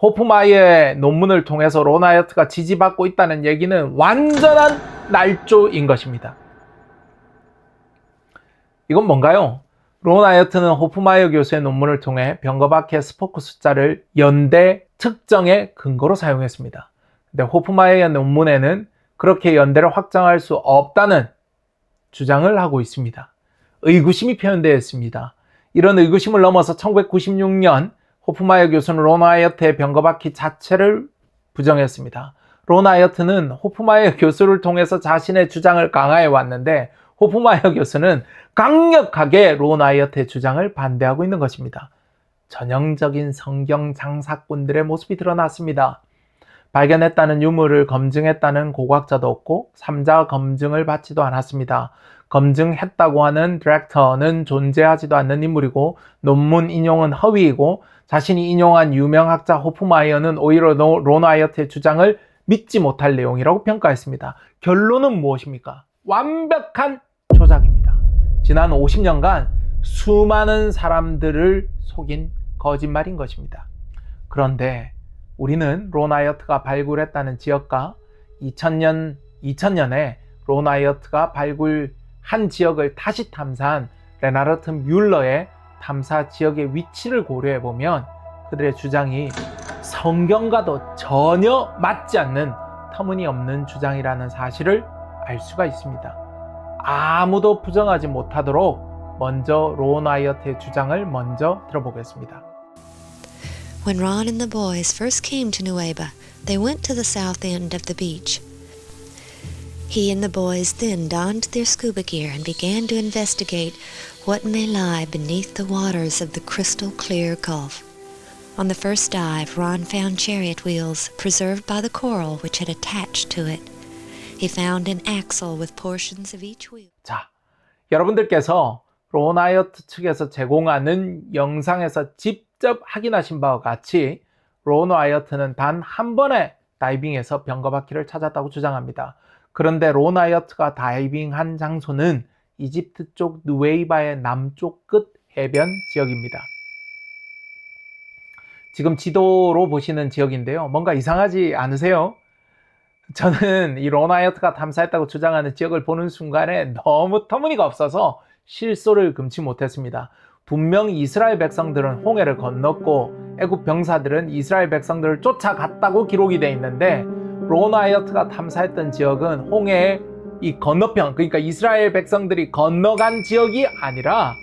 호프마이어의 논문을 통해서 론 와이어트가 지지받고 있다는 얘기는 완전한 날조인 것입니다. 이건 뭔가요? 론 와이어트는 호프마이어 교수의 논문을 통해 병거박해 스포크 숫자를 연대 특정의 근거로 사용했습니다. 근데 호프마이어 논문에는 그렇게 연대를 확정할 수 없다는 주장을 하고 있습니다. 의구심이 표현되어 있습니다. 이런 의구심을 넘어서 1996년 호프마이어 교수는 론 와이어트의 병거박히 자체를 부정했습니다. 론 와이어트는 호프마이어 교수를 통해서 자신의 주장을 강화해 왔는데 호프마이어 교수는 강력하게 론 와이어트의 주장을 반대하고 있는 것입니다. 전형적인 성경 장사꾼들의 모습이 드러났습니다. 발견했다는 유물을 검증했다는 고고학자도 없고 3자 검증을 받지도 않았습니다. 검증했다고 하는 디렉터는 존재하지도 않는 인물이고 논문 인용은 허위이고 자신이 인용한 유명학자 호프마이어는 오히려 론 와이어트의 주장을 믿지 못할 내용이라고 평가했습니다. 결론은 무엇입니까? 완벽한 조작입니다. 지난 50년간 수많은 사람들을 속인 거짓말인 것입니다. 그런데 우리는 론 와이어트가 발굴했다는 지역과 2000년에 론 와이어트가 발굴한 지역을 다시 탐사한 레나르트 뮬러의 탐사 지역의 위치를 고려해보면 그들의 주장이 성경과도 전혀 맞지 않는 터무니없는 주장이라는 사실을 알 수가 있습니다. 아무도 부정하지 못하도록 먼저 론 와이어트의 주장을 먼저 들어보겠습니다. When Ron and the boys first came to Nueva, they went to the south end of the beach. He and the boys then donned their scuba gear and began to investigate what may lie beneath the waters of the crystal clear Gulf. On the first dive, Ron found chariot wheels preserved by the coral which had attached to it. He found an axle with portions of each wheel. 자, 여러분들께서 론 와이어트 측에서 제공하는 영상에서 직접 확인하신 바와 같이 론 와이어트는 단 한 번의 다이빙에서 병거바퀴를 찾았다고 주장합니다. 그런데 론 와이어트가 다이빙한 장소는 이집트 쪽 누웨이바의 남쪽 끝 해변 지역입니다. 지금 지도로 보시는 지역인데요. 뭔가 이상하지 않으세요? 저는 이 론 와이어트가 탐사했다고 주장하는 지역을 보는 순간에 너무 터무니가 없어서 실소를 금치 못했습니다. 분명 이스라엘 백성들은 홍해를 건넜고 애굽 병사들은 이스라엘 백성들을 쫓아갔다고 기록이 되어 있는데 론 와이어트가 탐사했던 지역은 홍해의 이 건너편, 그러니까 이스라엘 백성들이 건너간 지역이 아니라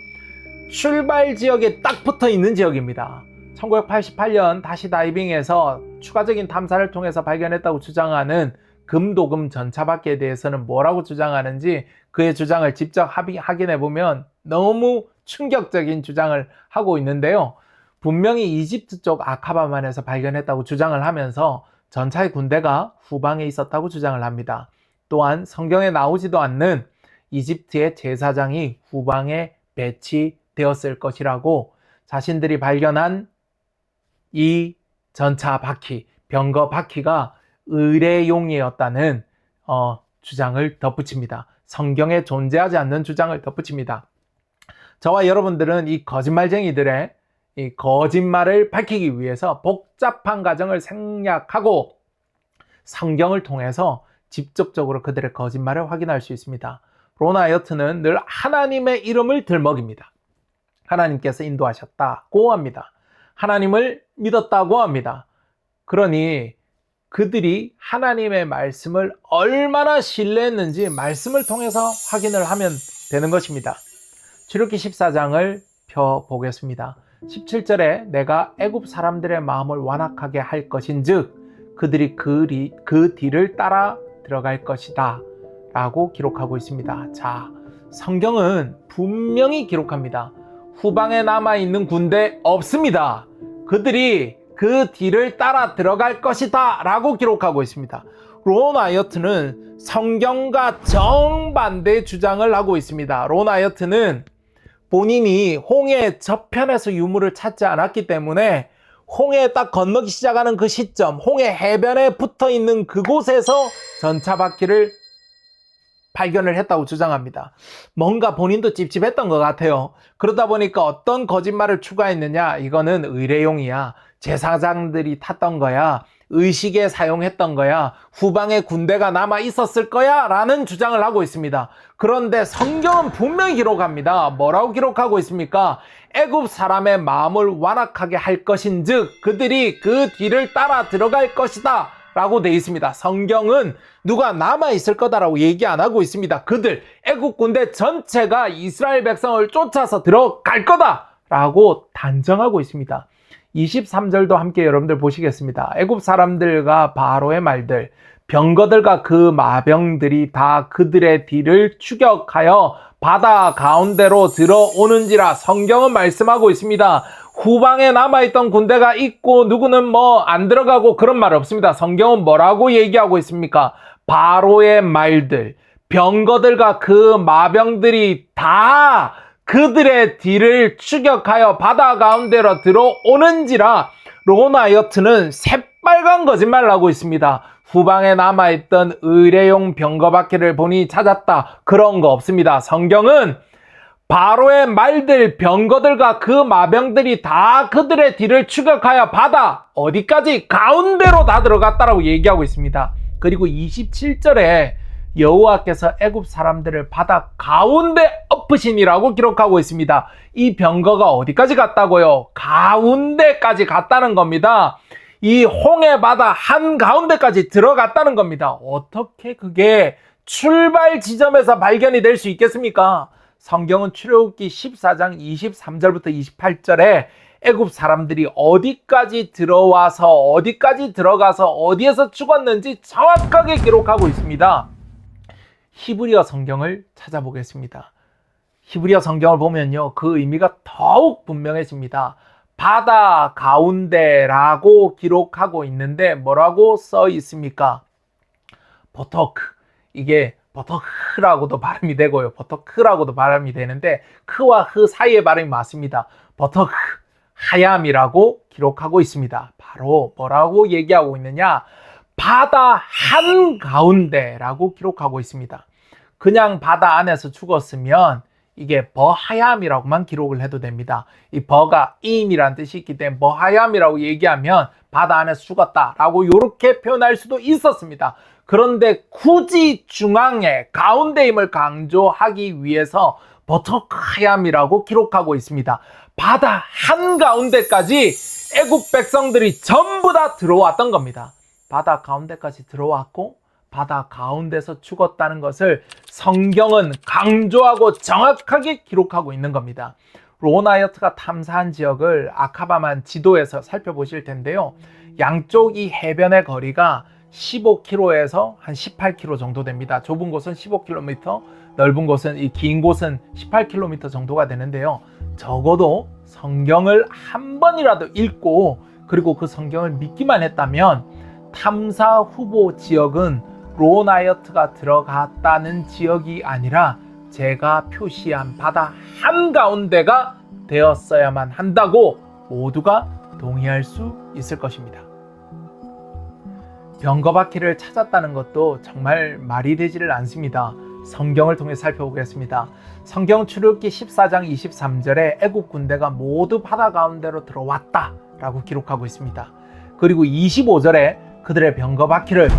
출발 지역에 딱 붙어 있는 지역입니다. 1988년 다시 다이빙에서 추가적인 탐사를 통해서 발견했다고 주장하는 금도금 전차바퀴에 대해서는 뭐라고 주장하는지 그의 주장을 직접 확인해보면 너무 충격적인 주장을 하고 있는데요. 분명히 이집트 쪽 아카바만에서 발견했다고 주장을 하면서 전차의 군대가 후방에 있었다고 주장을 합니다. 또한 성경에 나오지도 않는 이집트의 제사장이 후방에 배치되었을 것이라고 자신들이 발견한 이 전차 바퀴, 병거 바퀴가 의뢰용이었다는 주장을 덧붙입니다. 성경에 존재하지 않는 주장을 덧붙입니다. 저와 여러분들은 이 거짓말쟁이들의 이 거짓말을 밝히기 위해서 복잡한 과정을 생략하고 성경을 통해서 직접적으로 그들의 거짓말을 확인할 수 있습니다. 로나 여트는 늘 하나님의 이름을 들먹입니다. 하나님께서 인도하셨다고 합니다. 하나님을 믿었다고 합니다. 그러니 그들이 하나님의 말씀을 얼마나 신뢰했는지 말씀을 통해서 확인을 하면 되는 것입니다. 출애굽기 14장을 펴보겠습니다. 17절에 내가 애굽 사람들의 마음을 완악하게 할 것인즉 그들이 그 뒤를 따라 들어갈 것이다 라고 기록하고 있습니다. 자, 성경은 분명히 기록합니다. 후방에 남아있는 군대 없습니다. 그들이 그 뒤를 따라 들어갈 것이다 라고 기록하고 있습니다. 로나 여트는 성경과 정반대 주장을 하고 있습니다. 로나 여트는 본인이 홍해 저편에서 유물을 찾지 않았기 때문에 홍해에 딱 건너기 시작하는 그 시점, 홍해 해변에 붙어 있는 그곳에서 전차 바퀴를 발견을 했다고 주장합니다. 뭔가 본인도 찝찝했던 것 같아요. 그러다 보니까 어떤 거짓말을 추가했느냐, 이거는 의뢰용이야, 제사장들이 탔던 거야, 의식에 사용했던 거야, 후방에 군대가 남아 있었을 거야 라는 주장을 하고 있습니다. 그런데 성경은 분명히 기록합니다. 뭐라고 기록하고 있습니까? 애굽 사람의 마음을 완악하게 할 것인즉 그들이 그 뒤를 따라 들어갈 것이다 라고 되어 있습니다. 성경은 누가 남아 있을 거다라고 얘기 안 하고 있습니다. 그들, 애굽 군대 전체가 이스라엘 백성을 쫓아서 들어갈 거다 라고 단정하고 있습니다. 23절도 함께 여러분들 보시겠습니다. 애굽 사람들과 바로의 말들, 병거들과 그 마병들이 다 그들의 뒤를 추격하여 바다 가운데로 들어오는지라 성경은 말씀하고 있습니다. 후방에 남아있던 군대가 있고 누구는 안 들어가고 그런 말 없습니다. 성경은 뭐라고 얘기하고 있습니까? 바로의 말들, 병거들과 그 마병들이 다 그들의 뒤를 추격하여 바다 가운데로 들어오는지라 로나 여트는 새빨간 거짓말을 하고 있습니다. 후방에 남아있던 의뢰용 병거바퀴를 보니 찾았다. 그런 거 없습니다. 성경은 바로의 말들, 병거들과 그 마병들이 다 그들의 뒤를 추격하여 바다 어디까지? 가운데로 다 들어갔다라고 얘기하고 있습니다. 그리고 27절에 여호와께서 애굽 사람들을 바다 가운데 엎으시니라고 기록하고 있습니다. 이 병거가 어디까지 갔다고요? 가운데까지 갔다는 겁니다. 이 홍해 바다 한가운데까지 들어갔다는 겁니다. 어떻게 그게 출발 지점에서 발견이 될 수 있겠습니까? 성경은 출애굽기 14장 23절부터 28절에 애굽 사람들이 어디까지 들어와서 어디까지 들어가서 어디에서 죽었는지 정확하게 기록하고 있습니다. 히브리어 성경을 찾아보겠습니다. 히브리어 성경을 보면요, 그 의미가 더욱 분명해집니다. 바다 가운데라고 기록하고 있는데 뭐라고 써 있습니까? 버터크. 이게 버터크라고도 발음이 되고요, 버터크라고도 발음이 되는데 크와 흐 사이의 발음이 맞습니다. 버터크, 하얌이라고 기록하고 있습니다. 바로 뭐라고 얘기하고 있느냐? 바다 한가운데라고 기록하고 있습니다. 그냥 바다 안에서 죽었으면 이게 버하얌이라고만 기록을 해도 됩니다. 이 버가 임이란 뜻이 있기 때문에 버하얌이라고 얘기하면 바다 안에서 죽었다라고 이렇게 표현할 수도 있었습니다. 그런데 굳이 중앙에 가운데임을 강조하기 위해서 버터하얌이라고 기록하고 있습니다. 바다 한가운데까지 애국 백성들이 전부 다 들어왔던 겁니다. 바다 가운데까지 들어왔고 바다 가운데서 죽었다는 것을 성경은 강조하고 정확하게 기록하고 있는 겁니다. 로나이어트가 탐사한 지역을 아카바만 지도에서 살펴보실 텐데요. 양쪽 이 해변의 거리가 15km에서 한 18km 정도 됩니다. 좁은 곳은 15km, 넓은 곳은, 이 긴 곳은 18km 정도가 되는데요. 적어도 성경을 한 번이라도 읽고 그리고 그 성경을 믿기만 했다면 탐사 후보 지역은 로나이어트가 들어갔다는 지역이 아니라 제가 표시한 바다 한가운데가 되었어야만 한다고 모두가 동의할 수 있을 것입니다. 병거바퀴를 찾았다는 것도 정말 말이 되지를 않습니다. 성경을 통해 살펴보겠습니다. 성경 출애굽기 14장 23절에 애굽 군대가 모두 바다 가운데로 들어왔다 라고 기록하고 있습니다. 그리고 25절에 그들의 병거바퀴를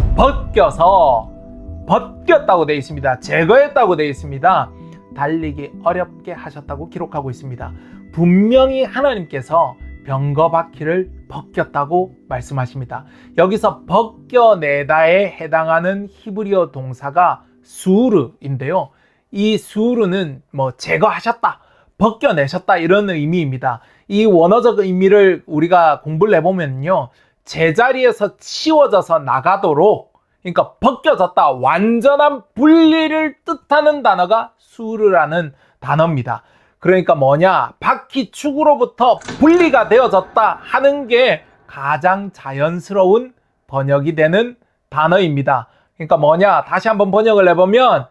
벗겼다고 되어 있습니다. 제거했다고 되어 있습니다. 달리기 어렵게 하셨다고 기록하고 있습니다. 분명히 하나님께서 병거바퀴를 벗겼다고 말씀하십니다. 여기서 벗겨내다에 해당하는 히브리어 동사가 수르인데요. 이 수르는 제거하셨다, 벗겨내셨다 이런 의미입니다. 이 원어적 의미를 우리가 공부를 해보면요, 제자리에서 치워져서 나가도록, 그러니까 벗겨졌다, 완전한 분리를 뜻하는 단어가 수르라는 단어입니다. 그러니까 뭐냐, 바퀴 축으로부터 분리가 되어졌다 하는 게 가장 자연스러운 번역이 되는 단어입니다. 그러니까 뭐냐, 다시 한번 번역을 해보면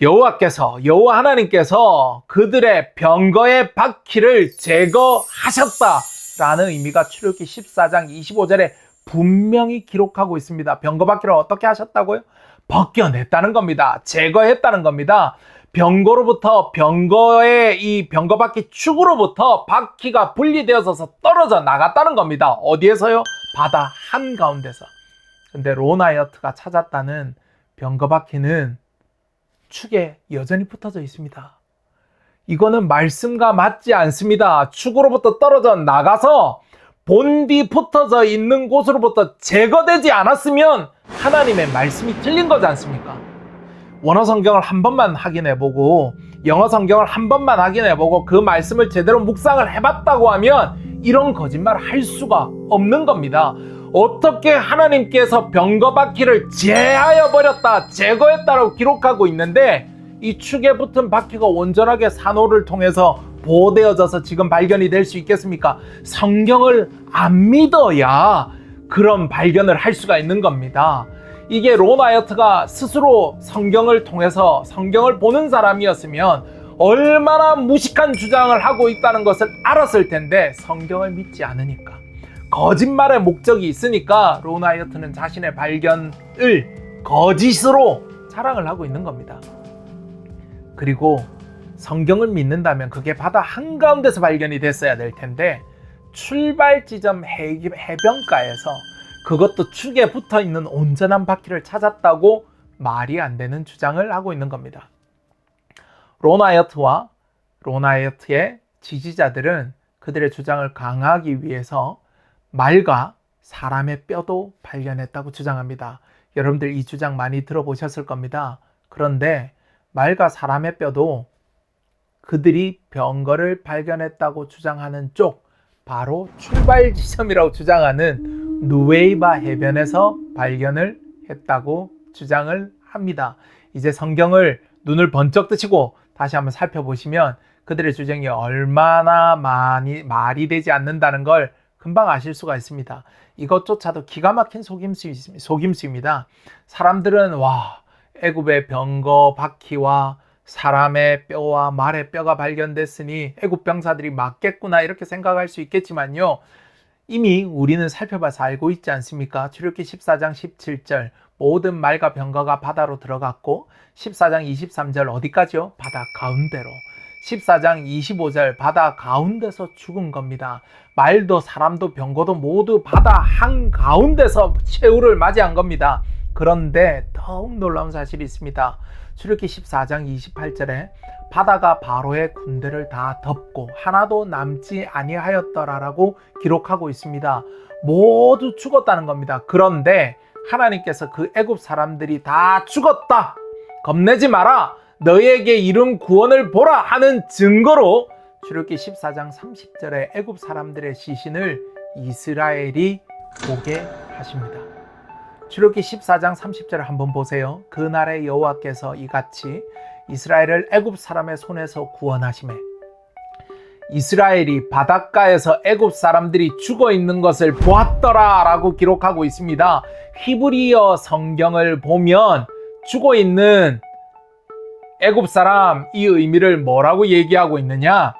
여호와 하나님께서 그들의 병거의 바퀴를 제거하셨다라는 의미가 출애굽기 14장 25절에 분명히 기록하고 있습니다. 병거 바퀴를 어떻게 하셨다고요? 벗겨냈다는 겁니다. 제거했다는 겁니다. 병거의 이 병거바퀴 축으로부터 바퀴가 분리되어서 떨어져 나갔다는 겁니다. 어디에서요? 바다 한가운데서. 근데 로나이어트가 찾았다는 병거바퀴는 축에 여전히 붙어져 있습니다. 이거는 말씀과 맞지 않습니다. 축으로부터 떨어져 나가서 본디 붙어져 있는 곳으로부터 제거되지 않았으면 하나님의 말씀이 틀린 거지 않습니까? 원어 성경을 한 번만 확인해보고 영어 성경을 한 번만 확인해보고 그 말씀을 제대로 묵상을 해봤다고 하면 이런 거짓말을 할 수가 없는 겁니다. 어떻게 하나님께서 병거바퀴를 제하여 버렸다, 제거했다고 기록하고 있는데 이 축에 붙은 바퀴가 온전하게 산호를 통해서 보호되어져서 지금 발견이 될 수 있겠습니까? 성경을 안 믿어야 그런 발견을 할 수가 있는 겁니다. 이게 로나이어트가 스스로 성경을 통해서 성경을 보는 사람이었으면 얼마나 무식한 주장을 하고 있다는 것을 알았을 텐데 성경을 믿지 않으니까, 거짓말의 목적이 있으니까 로나이어트는 자신의 발견을 거짓으로 자랑을 하고 있는 겁니다. 그리고 성경을 믿는다면 그게 바다 한가운데서 발견이 됐어야 될 텐데 출발 지점 해변가에서 그것도 축에 붙어있는 온전한 바퀴를 찾았다고 말이 안 되는 주장을 하고 있는 겁니다. 로나이어트와 로나이어트의 지지자들은 그들의 주장을 강화하기 위해서 말과 사람의 뼈도 발견했다고 주장합니다. 여러분들 이 주장 많이 들어보셨을 겁니다. 그런데 말과 사람의 뼈도 그들이 병거를 발견했다고 주장하는 쪽, 바로 출발 지점이라고 주장하는 누웨이바 해변에서 발견을 했다고 주장을 합니다. 이제 성경을 눈을 번쩍 뜨시고 다시 한번 살펴보시면 그들의 주장이 얼마나 말이 되지 않는다는 걸 금방 아실 수가 있습니다. 이것조차도 기가 막힌 속임수입니다. 사람들은 애굽의 병거 바퀴와 사람의 뼈와 말의 뼈가 발견됐으니 애굽 병사들이 맞겠구나 이렇게 생각할 수 있겠지만요, 이미 우리는 살펴봐서 알고 있지 않습니까? 출애굽기 14장 17절 모든 말과 병거가 바다로 들어갔고 14장 23절 어디까지요? 바다 가운데로. 14장 25절 바다 가운데서 죽은 겁니다. 말도 사람도 병거도 모두 바다 한가운데서 최후를 맞이한 겁니다. 그런데 더욱 놀라운 사실이 있습니다. 출애굽기 14장 28절에 바다가 바로의 군대를 다 덮고 하나도 남지 아니하였더라라고 기록하고 있습니다. 모두 죽었다는 겁니다. 그런데 하나님께서 그 애굽 사람들이 다 죽었다, 겁내지 마라, 너희에게 이룬 구원을 보라 하는 증거로 출애굽기 14장 30절에 애굽 사람들의 시신을 이스라엘이 보게 하십니다. 출애굽기 14장 30절을 한번 보세요. 그날에 여호와께서 이같이 이스라엘을 애굽 사람의 손에서 구원하시매 이스라엘이 바닷가에서 애굽 사람들이 죽어 있는 것을 보았더라 라고 기록하고 있습니다. 히브리어 성경을 보면 죽어 있는 애굽 사람 이 의미를 뭐라고 얘기하고 있느냐?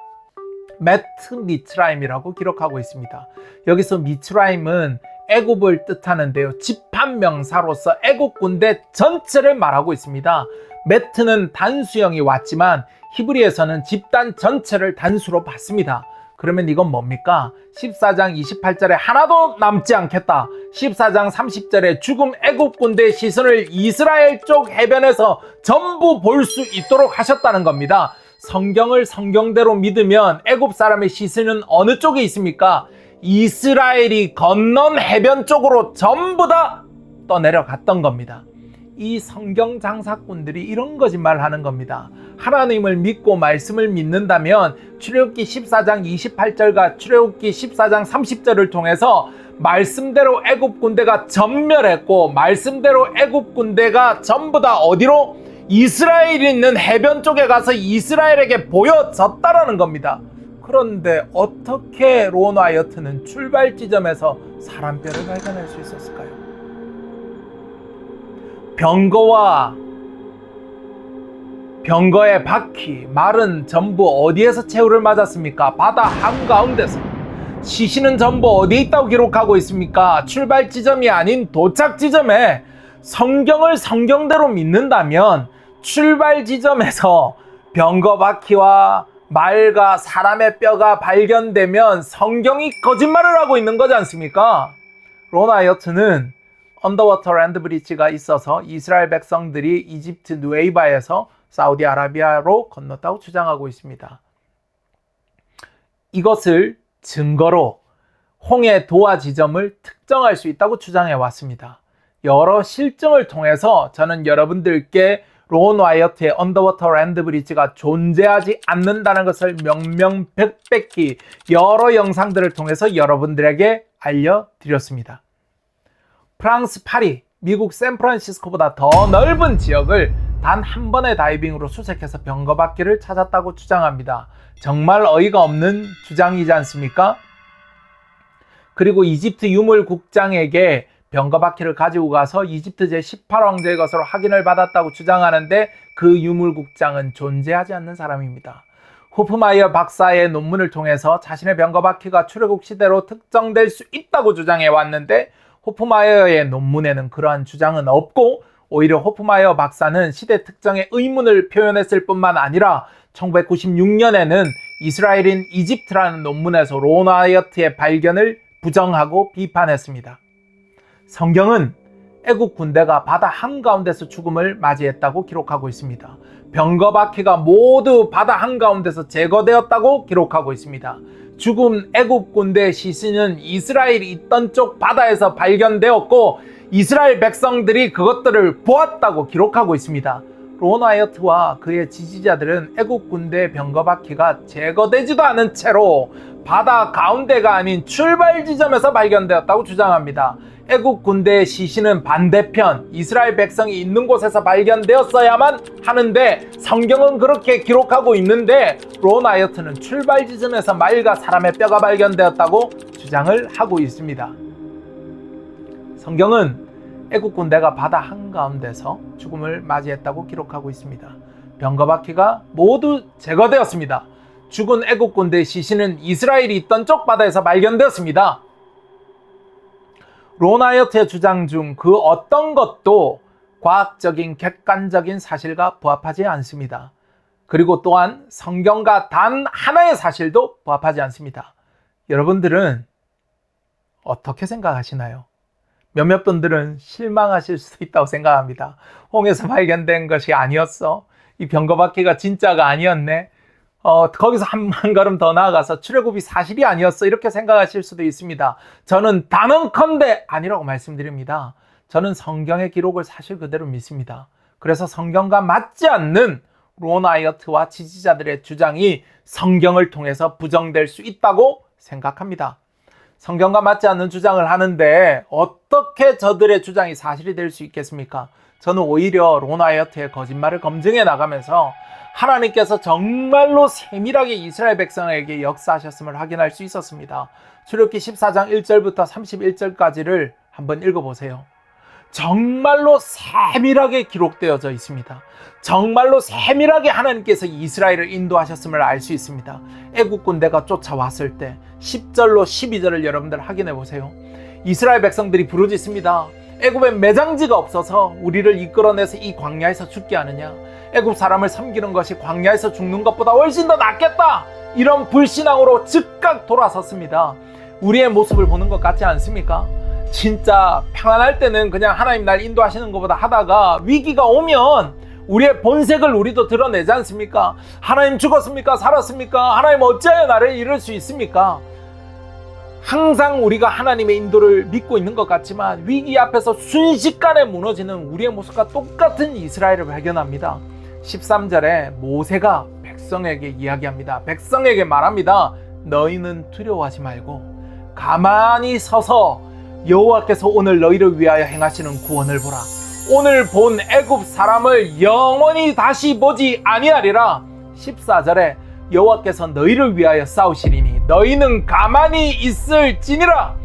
메트 미츠라임이라고 기록하고 있습니다. 여기서 미츠라임은 애굽을 뜻하는데요. 집합명사로서 애굽 군대 전체를 말하고 있습니다. 메트는 단수형이 왔지만 히브리에서는 집단 전체를 단수로 봤습니다. 그러면 이건 뭡니까? 14장 28절에 하나도 남지 않겠다. 14장 30절에 죽음 애굽 군대의 시선을 이스라엘 쪽 해변에서 전부 볼 수 있도록 하셨다는 겁니다. 성경을 성경대로 믿으면 애굽 사람의 시선은 어느 쪽에 있습니까? 이스라엘이 건넌 해변 쪽으로 전부 다 떠내려갔던 겁니다. 이 성경 장사꾼들이 이런 거짓말을 하는 겁니다. 하나님을 믿고 말씀을 믿는다면 출애굽기 14장 28절과 출애굽기 14장 30절을 통해서 말씀대로 애굽 군대가 전멸했고 말씀대로 애굽 군대가 전부 다 어디로? 이스라엘이 있는 해변 쪽에 가서 이스라엘에게 보여졌다라는 겁니다. 그런데 어떻게 론와이어트는 출발 지점에서 사람뼈를 발견할 수 있었을까요? 병거의 바퀴, 말은 전부 어디에서 최후를 맞았습니까? 바다 한가운데서. 시신은 전부 어디에 있다고 기록하고 있습니까? 출발 지점이 아닌 도착 지점에. 성경을 성경대로 믿는다면 출발 지점에서 병거 바퀴와 말과 사람의 뼈가 발견되면 성경이 거짓말을 하고 있는 거지 않습니까? 론와이어트는 언더워터 랜드 브리지가 있어서 이스라엘 백성들이 이집트 누에이바에서 사우디아라비아로 건넜다고 주장하고 있습니다. 이것을 증거로 홍해 도하 지점을 특정할 수 있다고 주장해 왔습니다. 여러 실증을 통해서 저는 여러분들께 론와이어트의 언더워터 랜드 브리지가 존재하지 않는다는 것을 명명백백히 여러 영상들을 통해서 여러분들에게 알려드렸습니다. 프랑스 파리, 미국 샌프란시스코보다 더 넓은 지역을 단 한 번의 다이빙으로 수색해서 병거 바퀴를 찾았다고 주장합니다. 정말 어이가 없는 주장이지 않습니까? 그리고 이집트 유물국장에게 병거 바퀴를 가지고 가서 이집트 제18왕조의 것으로 확인을 받았다고 주장하는데 그 유물국장은 존재하지 않는 사람입니다. 호프마이어 박사의 논문을 통해서 자신의 병거 바퀴가 출애굽 시대로 특정될 수 있다고 주장해 왔는데 호프마이어의 논문에는 그러한 주장은 없고 오히려 호프마이어 박사는 시대 특정의 의문을 표현했을 뿐만 아니라 1996년에는 이스라엘인 이집트라는 논문에서 론와이어트의 발견을 부정하고 비판했습니다. 성경은 애국 군대가 바다 한가운데서 죽음을 맞이했다고 기록하고 있습니다. 병거 바퀴가 모두 바다 한가운데서 제거되었다고 기록하고 있습니다. 죽은 애국 군대의 시신은 이스라엘이 있던 쪽 바다에서 발견되었고 이스라엘 백성들이 그것들을 보았다고 기록하고 있습니다. 론와이어트와 그의 지지자들은 애국 군대의 병거 바퀴가 제거되지도 않은 채로 바다 가운데가 아닌 출발 지점에서 발견되었다고 주장합니다. 애국 군대의 시신은 반대편 이스라엘 백성이 있는 곳에서 발견되었어야만 하는데 성경은 그렇게 기록하고 있는데 론와이어트는 출발 지점에서 말과 사람의 뼈가 발견되었다고 주장을 하고 있습니다. 성경은 애국 군대가 바다 한가운데서 죽음을 맞이했다고 기록하고 있습니다. 병거 바퀴가 모두 제거되었습니다. 죽은 애국 군대의 시신은 이스라엘이 있던 쪽 바다에서 발견되었습니다. 론와이어트의 주장 중 그 어떤 것도 과학적인 객관적인 사실과 부합하지 않습니다. 그리고 또한 성경과 단 하나의 사실도 부합하지 않습니다. 여러분들은 어떻게 생각하시나요? 몇몇 분들은 실망하실 수도 있다고 생각합니다. 홍해에서 발견된 것이 아니었어. 이 병거 바퀴가 진짜가 아니었네. 거기서 한 걸음 더 나아가서 출애굽이 사실이 아니었어. 이렇게 생각하실 수도 있습니다. 저는 단언컨대 아니라고 말씀드립니다. 저는 성경의 기록을 사실 그대로 믿습니다. 그래서 성경과 맞지 않는 론 와이어트와 지지자들의 주장이 성경을 통해서 부정될 수 있다고 생각합니다. 성경과 맞지 않는 주장을 하는데 어떻게 저들의 주장이 사실이 될 수 있겠습니까? 저는 오히려 론 와이어트의 거짓말을 검증해 나가면서 하나님께서 정말로 세밀하게 이스라엘 백성에게 역사하셨음을 확인할 수 있었습니다. 출애굽기 14장 1절부터 31절까지를 한번 읽어보세요. 정말로 세밀하게 기록되어져 있습니다. 정말로 세밀하게 하나님께서 이스라엘을 인도하셨음을 알 수 있습니다. 애국 군대가 쫓아왔을 때 10절로 12절을 여러분들 확인해 보세요. 이스라엘 백성들이 부르짖습니다. 애굽에 매장지가 없어서 우리를 이끌어내서 이 광야에서 죽게 하느냐? 애굽 사람을 섬기는 것이 광야에서 죽는 것보다 훨씬 더 낫겠다! 이런 불신앙으로 즉각 돌아섰습니다. 우리의 모습을 보는 것 같지 않습니까? 진짜 평안할 때는 그냥 하나님 날 인도하시는 것보다 하다가 위기가 오면 우리의 본색을 우리도 드러내지 않습니까? 하나님 죽었습니까? 살았습니까? 하나님 어찌하여 나를 이룰 수 있습니까? 항상 우리가 하나님의 인도를 믿고 있는 것 같지만 위기 앞에서 순식간에 무너지는 우리의 모습과 똑같은 이스라엘을 발견합니다. 13절에 모세가 백성에게 이야기합니다. 백성에게 말합니다. 너희는 두려워하지 말고 가만히 서서 여호와께서 오늘 너희를 위하여 행하시는 구원을 보라. 오늘 본 애굽 사람을 영원히 다시 보지 아니하리라. 14절에 여호와께서 너희를 위하여 싸우시리니 너희는 가만히 있을지니라.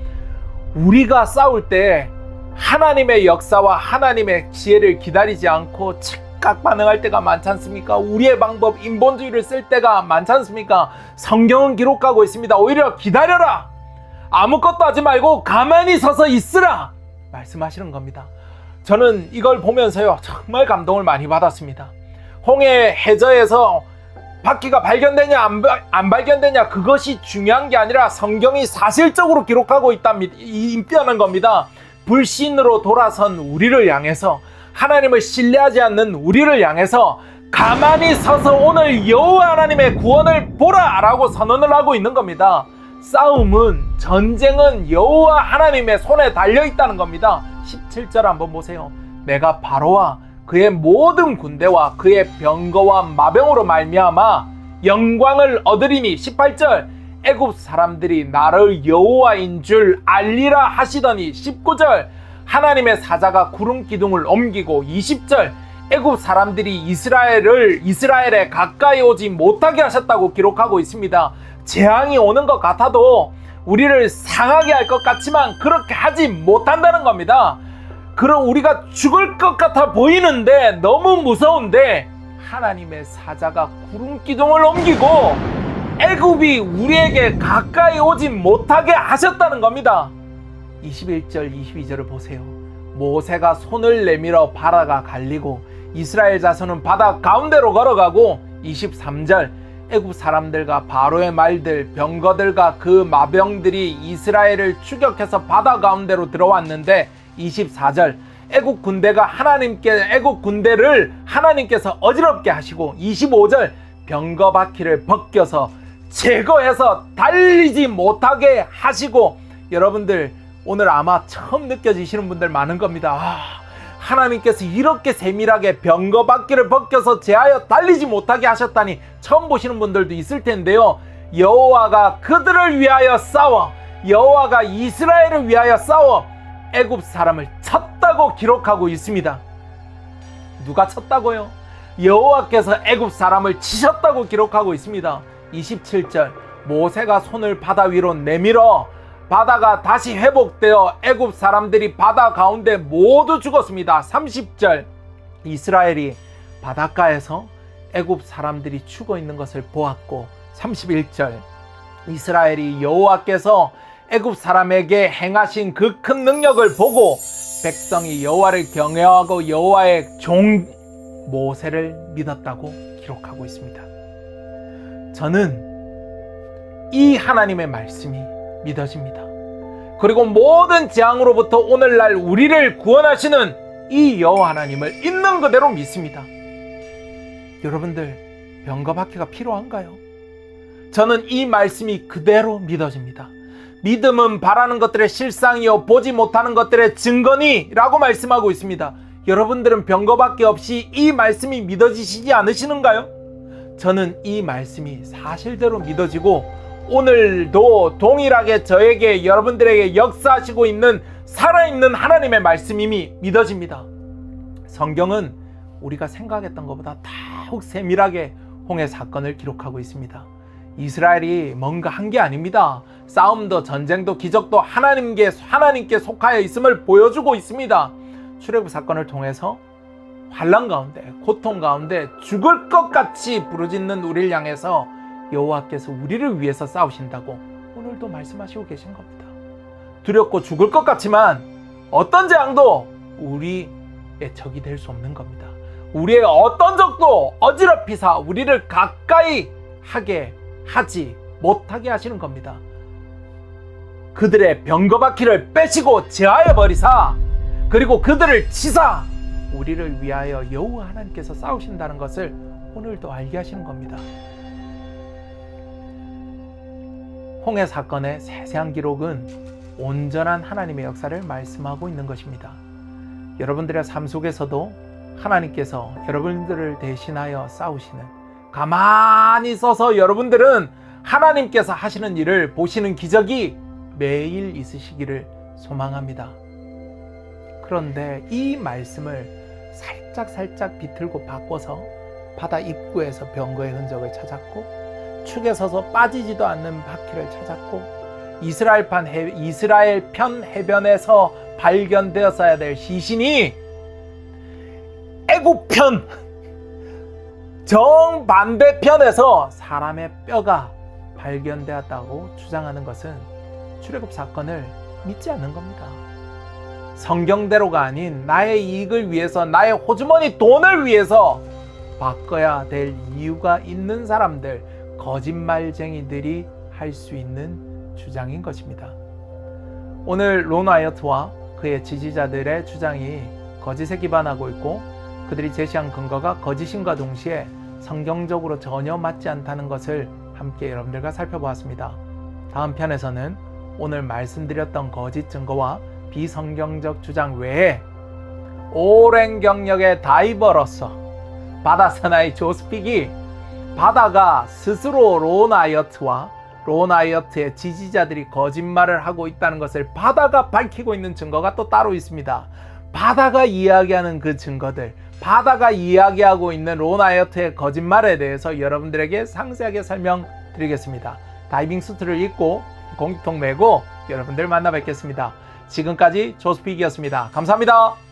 우리가 싸울 때 하나님의 역사와 하나님의 지혜를 기다리지 않고 즉각 반응할 때가 많지 않습니까? 우리의 방법 인본주의를 쓸 때가 많지 않습니까? 성경은 기록하고 있습니다. 오히려 기다려라. 아무것도 하지 말고 가만히 서서 있으라 말씀하시는 겁니다. 저는 이걸 보면서요 정말 감동을 많이 받았습니다. 홍해 해저에서 바퀴가 발견되냐 안 발견되냐 그것이 중요한 게 아니라 성경이 사실적으로 기록하고 있다는 겁니다. 불신으로 돌아선 우리를 향해서 하나님을 신뢰하지 않는 우리를 향해서 가만히 서서 오늘 여호와 하나님의 구원을 보라 라고 선언을 하고 있는 겁니다. 싸움은 전쟁은 여호와 하나님의 손에 달려있다는 겁니다. 17절 한번 보세요. 내가 바로와 그의 모든 군대와 그의 병거와 마병으로 말미암아 영광을 얻으리니 18절 애굽 사람들이 나를 여호와인 줄 알리라 하시더니 19절 하나님의 사자가 구름 기둥을 옮기고 20절 애굽 사람들이 이스라엘에 가까이 오지 못하게 하셨다고 기록하고 있습니다. 재앙이 오는 것 같아도 우리를 상하게 할 것 같지만 그렇게 하지 못한다는 겁니다. 그럼 우리가 죽을 것 같아 보이는데 너무 무서운데 하나님의 사자가 구름 기둥을 옮기고 애굽이 우리에게 가까이 오지 못하게 하셨다는 겁니다. 21절 22절을 보세요. 모세가 손을 내밀어 바다가 갈리고 이스라엘 자손은 바다 가운데로 걸어가고 23절 애굽 사람들과 바로의 말들 병거들과 그 마병들이 이스라엘을 추격해서 바다 가운데로 들어왔는데 24절 애굽 군대를 하나님께서 어지럽게 하시고 25절 병거 바퀴를 벗겨서 제거해서 달리지 못하게 하시고 여러분들 오늘 아마 처음 느껴지시는 분들 많은 겁니다. 하나님께서 이렇게 세밀하게 병거 바퀴를 벗겨서 제하여 달리지 못하게 하셨다니 처음 보시는 분들도 있을 텐데요. 여호와가 그들을 위하여 싸워 여호와가 이스라엘을 위하여 싸워 애굽 사람을 쳤다고 기록하고 있습니다. 누가 쳤다고요? 여호와께서 애굽 사람을 치셨다고 기록하고 있습니다. 27절 모세가 손을 바다 위로 내밀어 바다가 다시 회복되어 애굽 사람들이 바다 가운데 모두 죽었습니다. 30절 이스라엘이 바닷가에서 애굽 사람들이 죽어 있는 것을 보았고 31절 이스라엘이 여호와께서 애굽 사람에게 행하신 그 큰 능력을 보고 백성이 여호와를 경외하고 여호와의 종 모세를 믿었다고 기록하고 있습니다. 저는 이 하나님의 말씀이 믿어집니다. 그리고 모든 재앙으로부터 오늘날 우리를 구원하시는 이 여호와 하나님을 있는 그대로 믿습니다. 여러분들 병거 바퀴가 필요한가요? 저는 이 말씀이 그대로 믿어집니다. 믿음은 바라는 것들의 실상이요 보지 못하는 것들의 증거니 라고 말씀하고 있습니다. 여러분들은 병거밖에 없이 이 말씀이 믿어지시지 않으시는가요? 저는 이 말씀이 사실대로 믿어지고 오늘도 동일하게 저에게 여러분들에게 역사하시고 있는 살아있는 하나님의 말씀임이 믿어집니다. 성경은 우리가 생각했던 것보다 더욱 세밀하게 홍해 사건을 기록하고 있습니다. 이스라엘이 뭔가 한 게 아닙니다. 싸움도 전쟁도 기적도 하나님께 속하여 있음을 보여주고 있습니다. 출애굽 사건을 통해서 환난 가운데 고통 가운데 죽을 것 같이 부르짖는 우리를 향해서 여호와께서 우리를 위해서 싸우신다고 오늘도 말씀하시고 계신 겁니다. 두렵고 죽을 것 같지만 어떤 재앙도 우리의 적이 될 수 없는 겁니다. 우리의 어떤 적도 어지럽히사 우리를 가까이 하지 못하게 하시는 겁니다. 그들의 병거바퀴를 빼시고 제하여 버리사 그리고 그들을 치사 우리를 위하여 여호와 하나님께서 싸우신다는 것을 오늘도 알게 하시는 겁니다. 홍해 사건의 세세한 기록은 온전한 하나님의 역사를 말씀하고 있는 것입니다. 여러분들의 삶 속에서도 하나님께서 여러분들을 대신하여 싸우시는, 가만히 서서 여러분들은 하나님께서 하시는 일을 보시는 기적이 매일 있으시기를 소망합니다. 그런데 이 말씀을 살짝 비틀고 바꿔서 바다 입구에서 병거의 흔적을 찾았고 축에 서서 빠지지도 않는 바퀴를 찾았고 이스라엘 편 해변에서 발견되었어야 될 시신이 애굽편 정반대편에서 사람의 뼈가 발견되었다고 주장하는 것은 출애굽 사건을 믿지 않는 겁니다. 성경대로가 아닌 나의 이익을 위해서, 나의 호주머니 돈을 위해서 바꿔야 될 이유가 있는 사람들, 거짓말쟁이들이 할 수 있는 주장인 것입니다. 오늘 론 와이어트와 그의 지지자들의 주장이 거짓에 기반하고 있고 그들이 제시한 근거가 거짓임과 동시에 성경적으로 전혀 맞지 않다는 것을 함께 여러분들과 살펴보았습니다. 다음 편에서는 오늘 말씀드렸던 거짓 증거와 비성경적 주장 외에 오랜 경력의 다이버로서 바다 사나이 조스픽이 바다가 스스로 론 와이어트의 지지자들이 거짓말을 하고 있다는 것을 바다가 밝히고 있는 증거가 또 따로 있습니다. 바다가 이야기하는 그 증거들, 바다가 이야기하고 있는 론 와이어트의 거짓말에 대해서 여러분들에게 상세하게 설명드리겠습니다. 다이빙 수트를 입고 공기통 메고 여러분들 만나 뵙겠습니다. 지금까지 조스픽이었습니다. 감사합니다.